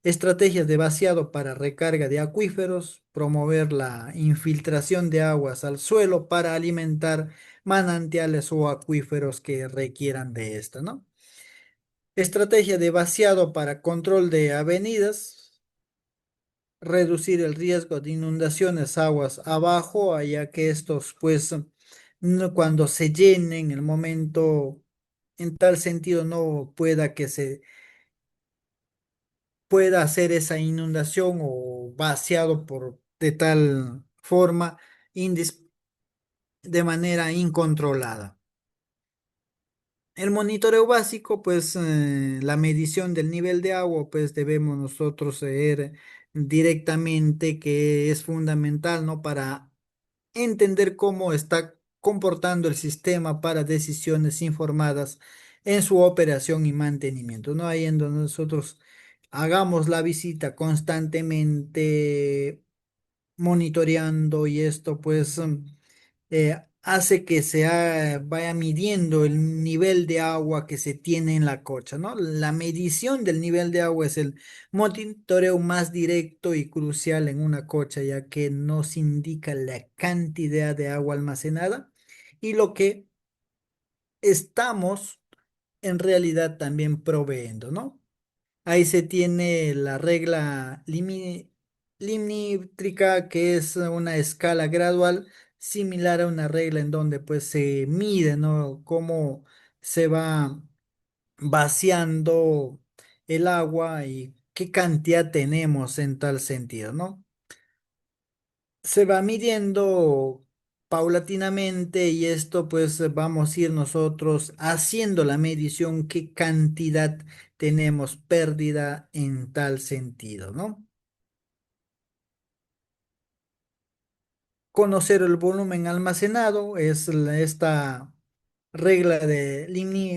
Estrategias de vaciado para recarga de acuíferos, promover la infiltración de aguas al suelo para alimentar manantiales o acuíferos que requieran de esta, ¿no? Estrategia de vaciado para control de avenidas, reducir el riesgo de inundaciones aguas abajo, ya que estos, pues, cuando se llenen, el momento, en tal sentido, no pueda que se pueda hacer esa inundación o vaciado por de tal forma de manera incontrolada. El monitoreo básico, pues la medición del nivel de agua, pues debemos nosotros ver directamente que es fundamental, ¿no? Para entender cómo está comportando el sistema para decisiones informadas en su operación y mantenimiento, ¿no? Ahí en donde nosotros hagamos la visita constantemente monitoreando y esto pues hace que vaya midiendo el nivel de agua que se tiene en la cocha, ¿no? La medición del nivel de agua es el monitoreo más directo y crucial en una cocha, ya que nos indica la cantidad de agua almacenada y lo que estamos en realidad también proveyendo, ¿no? Ahí se tiene la regla limítrica, que es una escala gradual similar a una regla en donde pues se mide, ¿no? Cómo se va vaciando el agua y qué cantidad tenemos en tal sentido, ¿no? Se va midiendo paulatinamente y esto pues vamos a ir nosotros haciendo la medición qué cantidad tenemos pérdida en tal sentido, ¿no? Conocer el volumen almacenado es esta regla de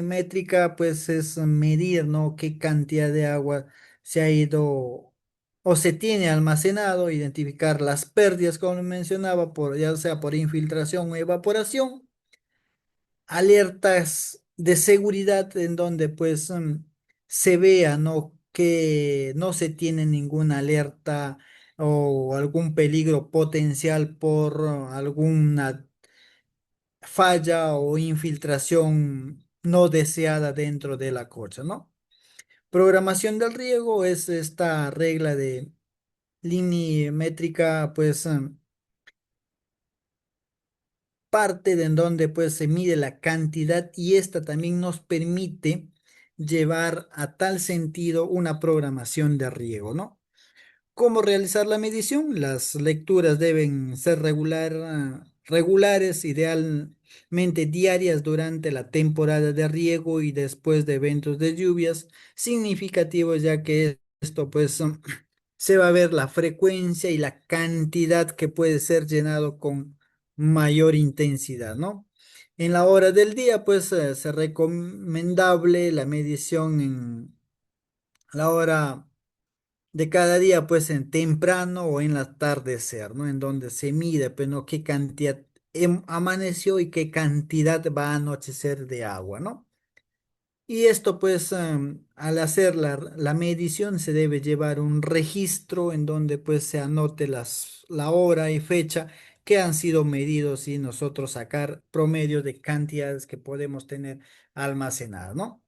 métrica, pues es medir, ¿no? Qué cantidad de agua se ha ido o se tiene almacenado, identificar las pérdidas, como mencionaba, por, ya sea por infiltración o evaporación, alertas de seguridad en donde pues se vea, ¿no? Que no se tiene ninguna alerta o algún peligro potencial por alguna falla o infiltración no deseada dentro de la cocha, ¿no? Programación del riego es esta regla de línea métrica, pues parte de en donde pues se mide la cantidad y esta también nos permite llevar a tal sentido una programación de riego, ¿no? ¿Cómo realizar la medición? Las lecturas deben ser regulares, idealmente diarias durante la temporada de riego y después de eventos de lluvias significativos, ya que esto pues se va a ver la frecuencia y la cantidad que puede ser llenado con mayor intensidad, ¿no? En la hora del día, pues es recomendable la medición en la hora de cada día, pues en temprano o en el atardecer, ¿no? En donde se mide, pues, ¿no? Qué cantidad amaneció y qué cantidad va a anochecer de agua, ¿no? Y esto pues al hacer la medición se debe llevar un registro en donde pues se anote la hora y fecha que han sido medidos y nosotros sacar promedio de cantidades que podemos tener almacenadas, ¿no?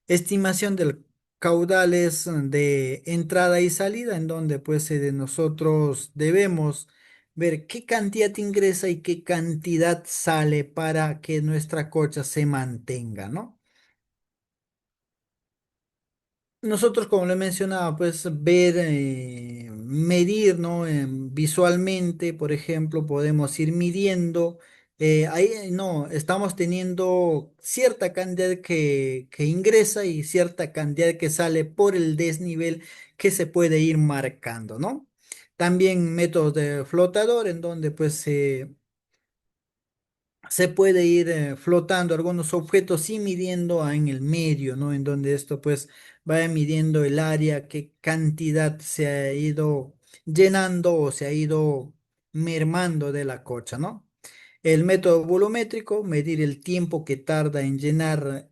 Estimación del caudales de entrada y salida en donde pues de nosotros debemos ver qué cantidad ingresa y qué cantidad sale para que nuestra cocha se mantenga, ¿no? Nosotros, como le mencionaba, pues ver, medir, ¿no? Visualmente, por ejemplo, podemos ir midiendo. Ahí, no, estamos teniendo cierta cantidad que ingresa y cierta cantidad que sale por el desnivel que se puede ir marcando, ¿no? También métodos de flotador en donde pues se puede ir flotando algunos objetos y midiendo en el medio, ¿no? En donde esto pues vaya midiendo el área, qué cantidad se ha ido llenando o se ha ido mermando de la cocha, ¿no? El método volumétrico, medir el tiempo que tarda en llenar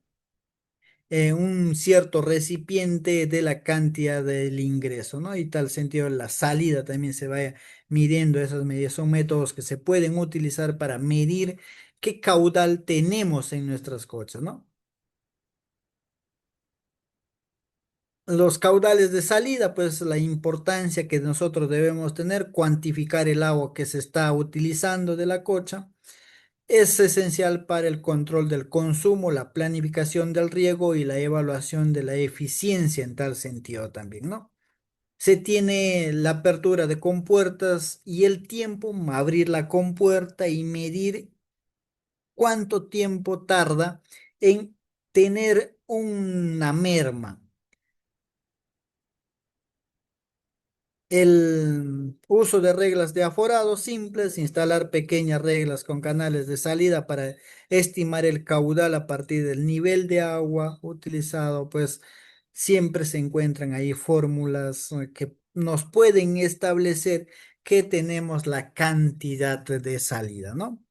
un cierto recipiente de la cantidad del ingreso, ¿no? Y tal sentido, la salida también se vaya midiendo esas medidas. Son métodos que se pueden utilizar para medir qué caudal tenemos en nuestras cochas, ¿no? Los caudales de salida, pues la importancia que nosotros debemos tener, cuantificar el agua que se está utilizando de la cocha. Es esencial para el control del consumo, la planificación del riego y la evaluación de la eficiencia en tal sentido también, ¿no? Se tiene la apertura de compuertas y el tiempo, abrir la compuerta y medir cuánto tiempo tarda en tener una merma. El uso de reglas de aforado simples, instalar pequeñas reglas con canales de salida para estimar el caudal a partir del nivel de agua utilizado, pues siempre se encuentran ahí fórmulas que nos pueden establecer que tenemos la cantidad de salida, ¿no?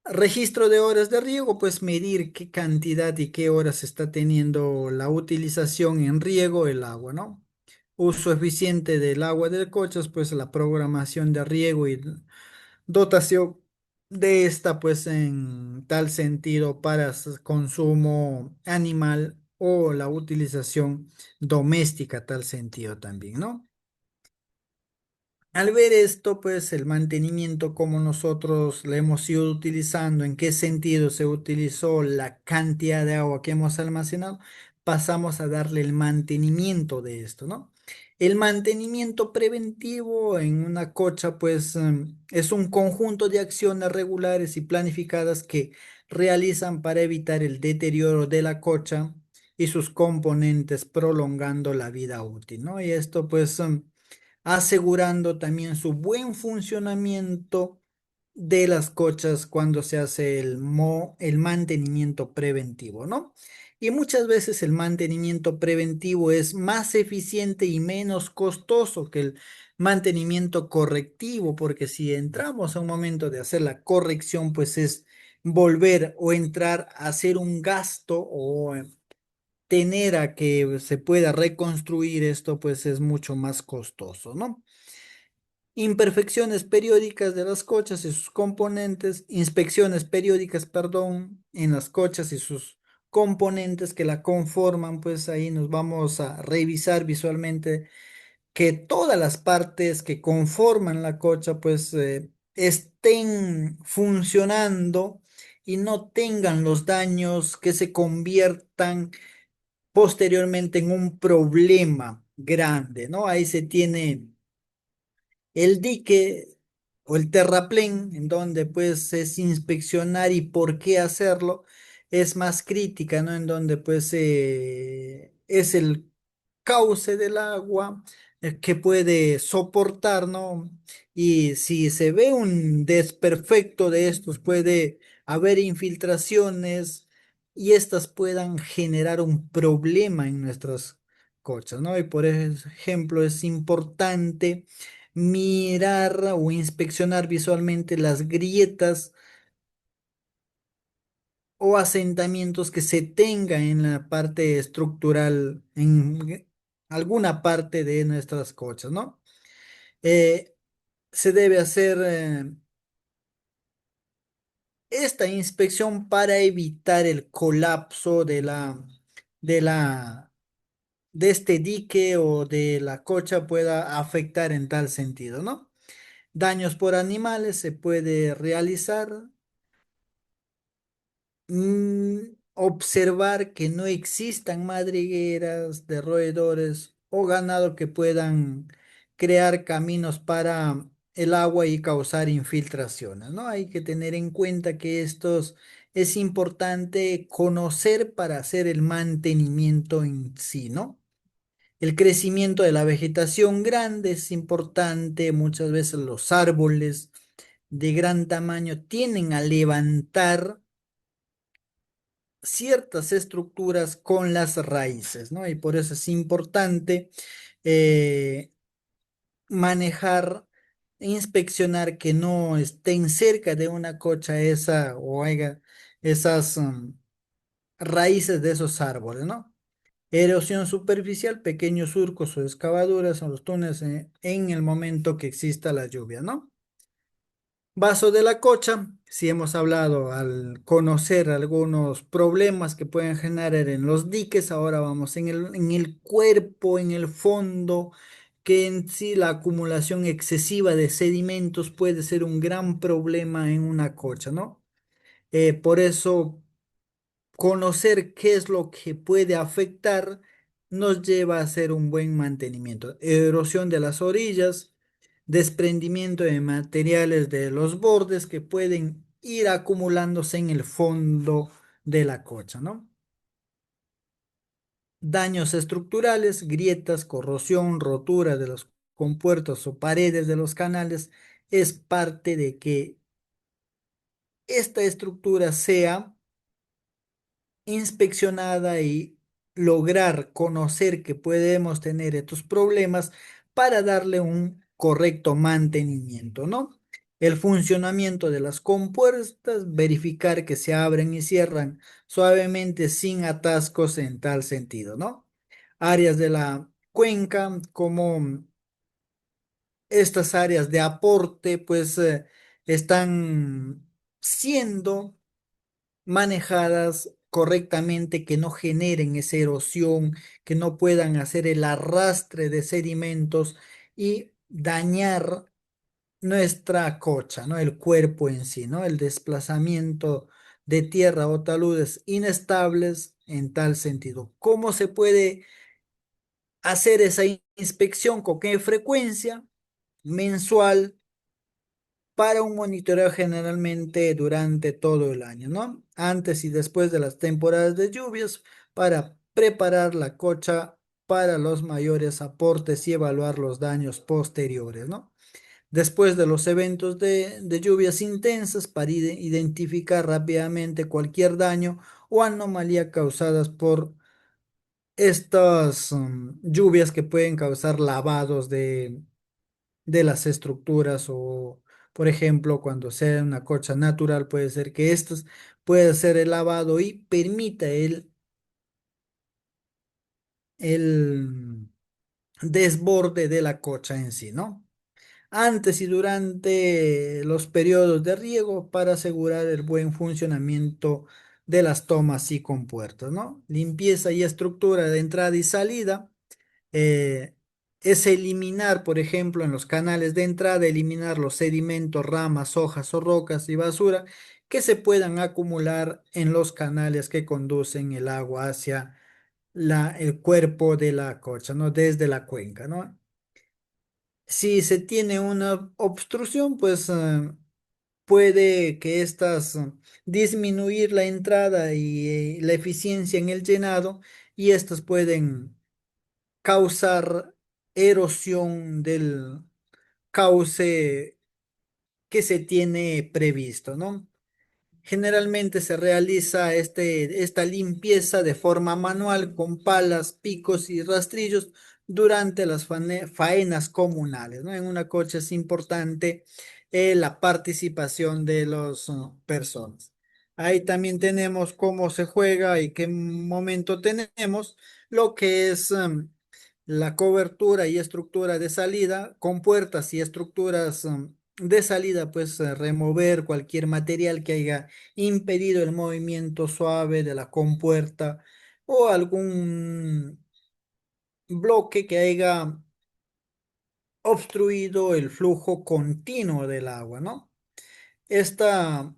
Registro de horas de riego, pues medir qué cantidad y qué horas está teniendo la utilización en riego el agua, ¿no? Uso eficiente del agua del coches, pues la programación de riego y dotación de esta, pues en tal sentido para consumo animal o la utilización doméstica, tal sentido también, ¿no? Al ver esto, pues el mantenimiento, como nosotros le hemos ido utilizando, en qué sentido se utilizó la cantidad de agua que hemos almacenado, pasamos a darle el mantenimiento de esto, ¿no? El mantenimiento preventivo en una cocha, pues es un conjunto de acciones regulares y planificadas que realizan para evitar el deterioro de la cocha y sus componentes, prolongando la vida útil, ¿no? Y esto, pues asegurando también su buen funcionamiento de las cochas cuando se hace el mantenimiento preventivo, ¿no? Y muchas veces el mantenimiento preventivo es más eficiente y menos costoso que el mantenimiento correctivo, porque si entramos a un momento de hacer la corrección, pues es volver o entrar a hacer un gasto o tener a que se pueda reconstruir esto, pues es mucho más costoso, ¿no? Imperfecciones periódicas de las cochas y sus componentes, inspecciones periódicas, perdón, en las cochas y sus componentes que la conforman, pues ahí nos vamos a revisar visualmente que todas las partes que conforman la cocha, pues estén funcionando y no tengan los daños que se conviertan posteriormente en un problema grande, ¿no? Ahí se tiene el dique o el terraplén, en donde pues es inspeccionar y por qué hacerlo, es más crítica, ¿no? En donde pues es el cauce del agua que puede soportar, ¿no? Y si se ve un desperfecto de estos, puede haber infiltraciones y estas puedan generar un problema en nuestras cochas, ¿no? Y por ejemplo, es importante mirar o inspeccionar visualmente las grietas o asentamientos que se tenga en la parte estructural, en alguna parte de nuestras cochas, ¿no? Eh, Se debe hacer esta inspección para evitar el colapso de la, de este dique o de la cocha pueda afectar en tal sentido, ¿no? Daños por animales se puede realizar. Observar que no existan madrigueras de roedores o ganado que puedan crear caminos para el agua y causar infiltraciones, ¿no? Hay que tener en cuenta que estos es importante conocer para hacer el mantenimiento en sí, ¿no? El crecimiento de la vegetación grande es importante, muchas veces los árboles de gran tamaño tienden a levantar ciertas estructuras con las raíces, ¿no? Y por eso es importante eh, manejar, inspeccionar que no estén cerca de una cocha esa o haya esas raíces de esos árboles, ¿no? Erosión superficial, pequeños surcos o excavaduras en los túneles en el momento que exista la lluvia, ¿no? Vaso de la cocha, si hemos hablado al conocer algunos problemas que pueden generar en los diques, ahora vamos en el cuerpo, en el fondo, que en sí la acumulación excesiva de sedimentos puede ser un gran problema en una cocha, ¿no? Por eso conocer qué es lo que puede afectar nos lleva a hacer un buen mantenimiento. Erosión de las orillas, desprendimiento de materiales de los bordes que pueden ir acumulándose en el fondo de la cocha, ¿no? Daños estructurales, grietas, corrosión, rotura de los compuertos o paredes de los canales es parte de que esta estructura sea inspeccionada y lograr conocer que podemos tener estos problemas para darle un correcto mantenimiento, ¿no? El funcionamiento de las compuertas, verificar que se abren y cierran suavemente sin atascos en tal sentido, ¿no? Áreas de la cuenca, como estas áreas de aporte, pues están siendo manejadas correctamente, que no generen esa erosión, que no puedan hacer el arrastre de sedimentos y dañar nuestra cocha, ¿no? El cuerpo en sí, ¿no? El desplazamiento de tierra o taludes inestables en tal sentido. ¿Cómo se puede hacer esa inspección? ¿Con qué frecuencia? Mensual, para un monitoreo generalmente durante todo el año, ¿no? Antes y después de las temporadas de lluvias, para preparar la cocha para los mayores aportes y evaluar los daños posteriores, ¿no? Después de los eventos de lluvias intensas, para identificar rápidamente cualquier daño o anomalía causadas por estas lluvias que pueden causar lavados de las estructuras o, por ejemplo, cuando sea una cocha natural, puede ser que estos pueda ser el lavado y permita el desborde de la cocha en sí, ¿no? Antes y durante los periodos de riego para asegurar el buen funcionamiento de las tomas y compuertas, ¿no? Limpieza y estructura de entrada y salida eh, es eliminar, por ejemplo, en los canales de entrada, eliminar los sedimentos, ramas, hojas o rocas y basura que se puedan acumular en los canales que conducen el agua hacia el cuerpo de la cocha, ¿no? Desde la cuenca, ¿no? Si se tiene una obstrucción, pues puede que estas disminuir la entrada y la eficiencia en el llenado y estas pueden causar erosión del cauce que se tiene previsto, ¿no? Generalmente se realiza esta limpieza de forma manual con palas, picos y rastrillos durante las faenas comunales, ¿no? En una cocha es importante la participación de las personas. Ahí también tenemos cómo se juega y qué momento tenemos, lo que es la cobertura y estructura de salida, con puertas y estructuras de salida, pues remover cualquier material que haya impedido el movimiento suave de la compuerta o algún bloque que haya obstruido el flujo continuo del agua, ¿no? Esta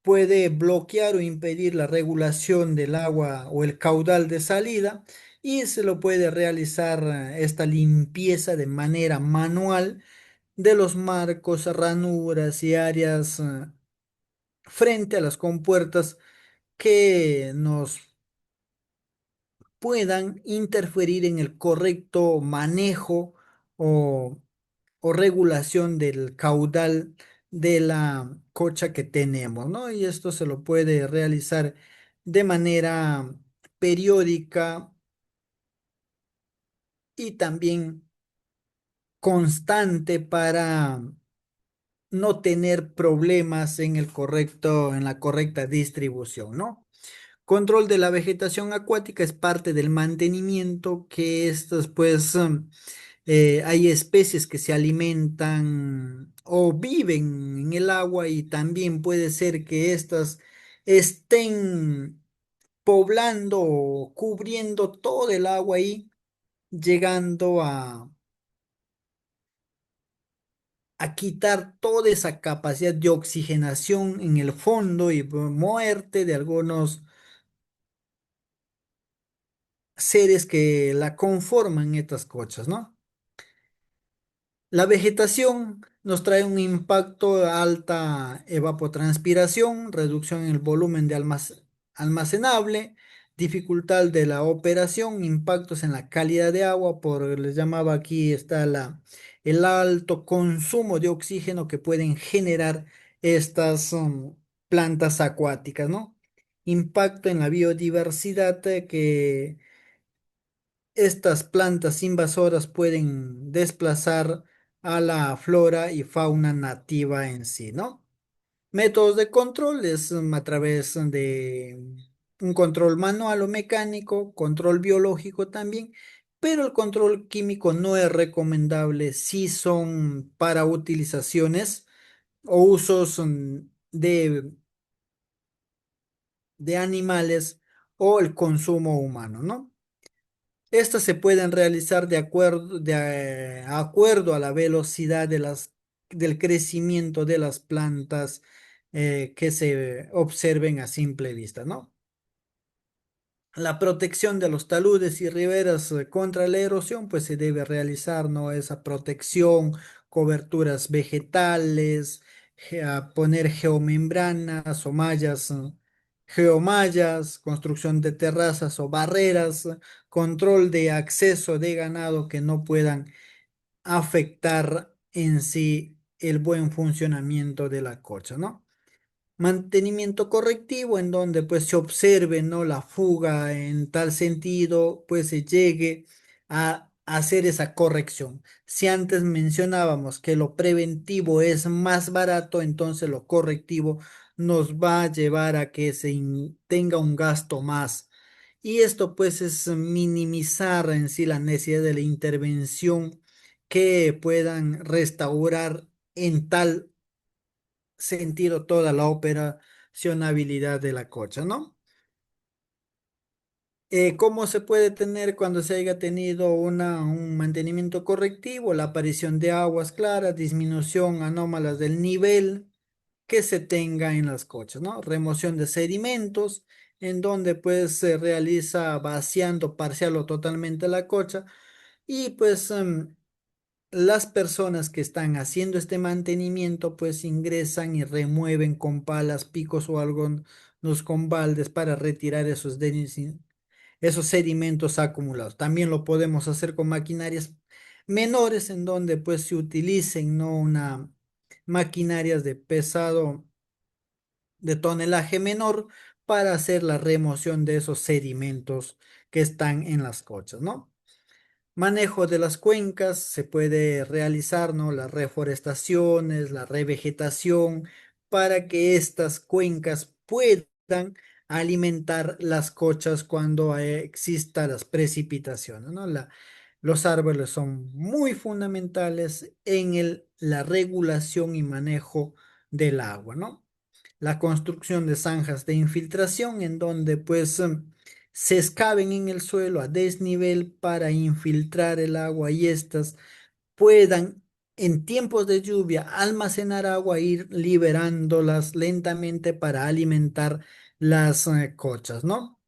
puede bloquear o impedir la regulación del agua o el caudal de salida y se lo puede realizar esta limpieza de manera manual de los marcos, ranuras y áreas frente a las compuertas que nos puedan interferir en el correcto manejo o, o regulación del caudal de la cocha que tenemos, ¿no? Y esto se lo puede realizar de manera periódica y también constante para no tener problemas en en la correcta distribución, ¿no? Control de la vegetación acuática es parte del mantenimiento que estas, pues, hay especies que se alimentan o viven en el agua y también puede ser que estas estén poblando o cubriendo todo el agua ahí, llegando a quitar toda esa capacidad de oxigenación en el fondo y muerte de algunos seres que la conforman estas cochas, ¿no? La vegetación nos trae un impacto, alta evapotranspiración, reducción en el volumen de almacenable, dificultad de la operación, impactos en la calidad de agua, les llamaba aquí está el alto consumo de oxígeno que pueden generar estas plantas acuáticas, ¿no? Impacto en la biodiversidad que estas plantas invasoras pueden desplazar a la flora y fauna nativa en sí, ¿no? Métodos de control es a través de un control manual o mecánico, control biológico también, pero el control químico no es recomendable si son para utilizaciones o usos de animales o el consumo humano, ¿no? Estas se pueden realizar de acuerdo a la velocidad del crecimiento de las plantas que se observen a simple vista, ¿no? La protección de los taludes y riberas contra la erosión, pues se debe realizar, ¿no? Esa protección, coberturas vegetales, poner geomembranas o mallas, geomallas, construcción de terrazas o barreras, control de acceso de ganado que no puedan afectar en sí el buen funcionamiento de la cocha, ¿no? Mantenimiento correctivo en donde pues se observe, ¿no? La fuga en tal sentido, pues se llegue a hacer esa corrección. Si antes mencionábamos que lo preventivo es más barato, entonces lo correctivo nos va a llevar a que tenga un gasto más. Y esto pues es minimizar en sí la necesidad de la intervención que puedan restaurar en tal sentido toda la operacionalidad de la cocha, ¿no? ¿Cómo se puede tener cuando se haya tenido un mantenimiento correctivo? La aparición de aguas claras, disminución anómalas del nivel que se tenga en las cochas, ¿no? Remoción de sedimentos, en donde pues se realiza vaciando parcial o totalmente la cocha y pues las personas que están haciendo este mantenimiento pues ingresan y remueven con palas, picos o algunos con baldes para retirar esos sedimentos acumulados. También lo podemos hacer con maquinarias menores en donde pues se utilicen, ¿no? Maquinarias de pesado, de tonelaje menor para hacer la remoción de esos sedimentos que están en las cochas, ¿no? Manejo de las cuencas, se puede realizar, ¿no? Las reforestaciones, la revegetación, para que estas cuencas puedan alimentar las cochas cuando exista las precipitaciones, ¿no? Los árboles son muy fundamentales en la regulación y manejo del agua, ¿no? La construcción de zanjas de infiltración en donde pues se excaven en el suelo a desnivel para infiltrar el agua y éstas puedan en tiempos de lluvia almacenar agua e ir liberándolas lentamente para alimentar las cochas, ¿no?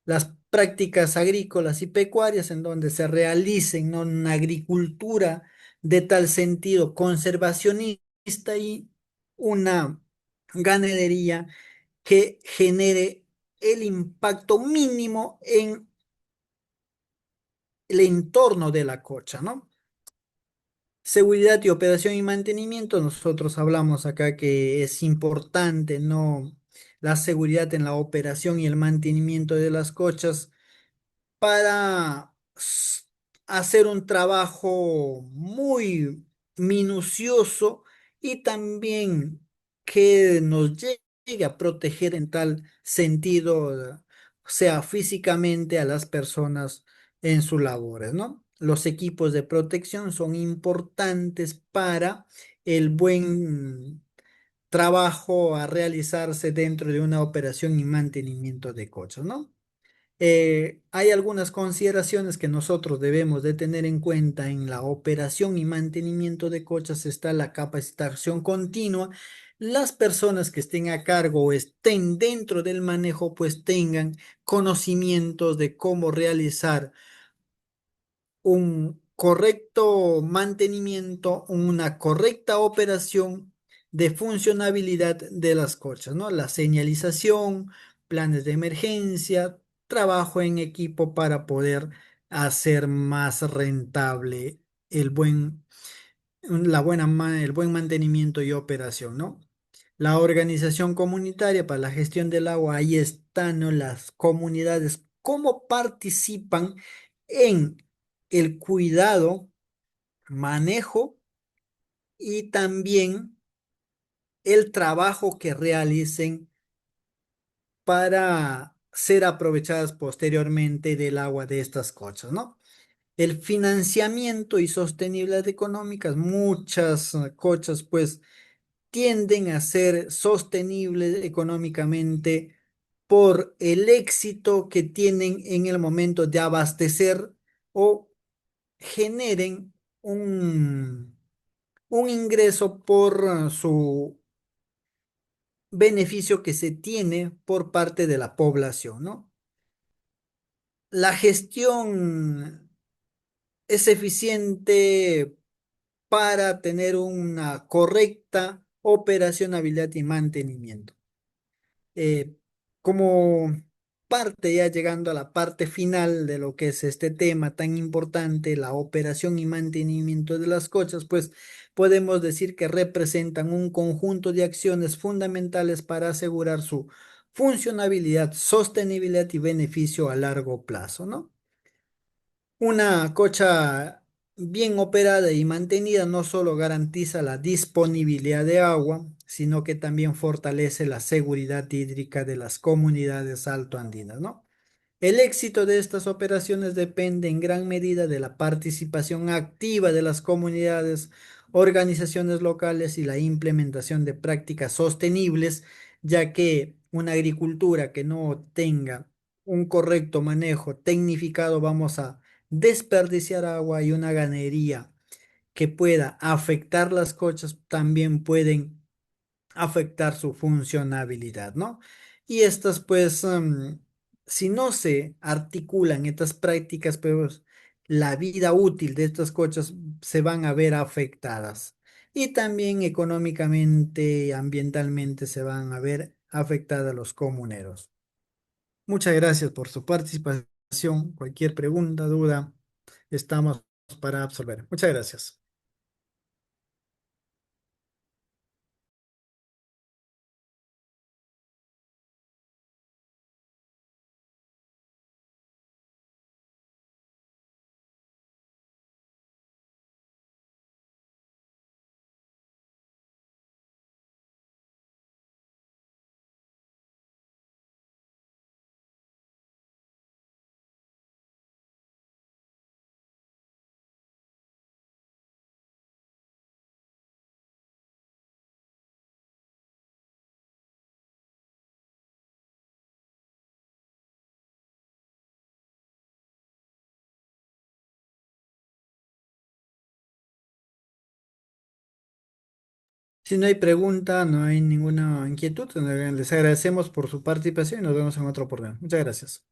Las prácticas agrícolas y pecuarias en donde se realicen, ¿no?, una agricultura de tal sentido conservacionista y una ganadería que genere el impacto mínimo en el entorno de la cocha, ¿no? Seguridad y operación y mantenimiento, nosotros hablamos acá que es importante, ¿no? La seguridad en la operación y el mantenimiento de las cochas para hacer un trabajo muy minucioso y también que nos llegue a proteger en tal sentido, sea físicamente a las personas en sus labores, ¿no? Los equipos de protección son importantes para el buen trabajo a realizarse dentro de una operación y mantenimiento de coches, ¿no? Hay algunas consideraciones que nosotros debemos de tener en cuenta en la operación y mantenimiento de coches. Está la capacitación continua. Las personas que estén a cargo o estén dentro del manejo, pues tengan conocimientos de cómo realizar un correcto mantenimiento, una correcta operación de funcionabilidad de las cochas, ¿no? La señalización, planes de emergencia, trabajo en equipo para poder hacer más rentable el el buen mantenimiento y operación, ¿no? La organización comunitaria para la gestión del agua, ahí están, ¿no?, las comunidades, cómo participan en el cuidado, manejo y también el trabajo que realicen para ser aprovechadas posteriormente del agua de estas cochas, ¿no? El financiamiento y sostenibilidad económicas, muchas cochas pues tienden a ser sostenibles económicamente por el éxito que tienen en el momento de abastecer o generen un ingreso por su beneficio que se tiene por parte de la población, ¿no? La gestión es eficiente para tener una correcta operacionalidad y mantenimiento. eh, Como parte, ya llegando a la parte final de lo que es este tema tan importante, la operación y mantenimiento de las cochas, pues podemos decir que representan un conjunto de acciones fundamentales para asegurar su funcionabilidad, sostenibilidad y beneficio a largo plazo, ¿no? Una cocha bien operada y mantenida no solo garantiza la disponibilidad de agua, sino que también fortalece la seguridad hídrica de las comunidades altoandinas, ¿no? El éxito de estas operaciones depende en gran medida de la participación activa de las comunidades, organizaciones locales y la implementación de prácticas sostenibles, ya que una agricultura que no tenga un correcto manejo tecnificado vamos a desperdiciar agua, y una ganadería que pueda afectar las cochas también pueden afectar su funcionabilidad, ¿no? Y estas, pues, si no se articulan estas prácticas, pues la vida útil de estas cochas se van a ver afectadas. Y también económicamente, ambientalmente se van a ver afectadas los comuneros. Muchas gracias por su participación. Cualquier pregunta, duda, estamos para absolver. Muchas gracias. Si no hay pregunta, no hay ninguna inquietud, les agradecemos por su participación y nos vemos en otro programa. Muchas gracias.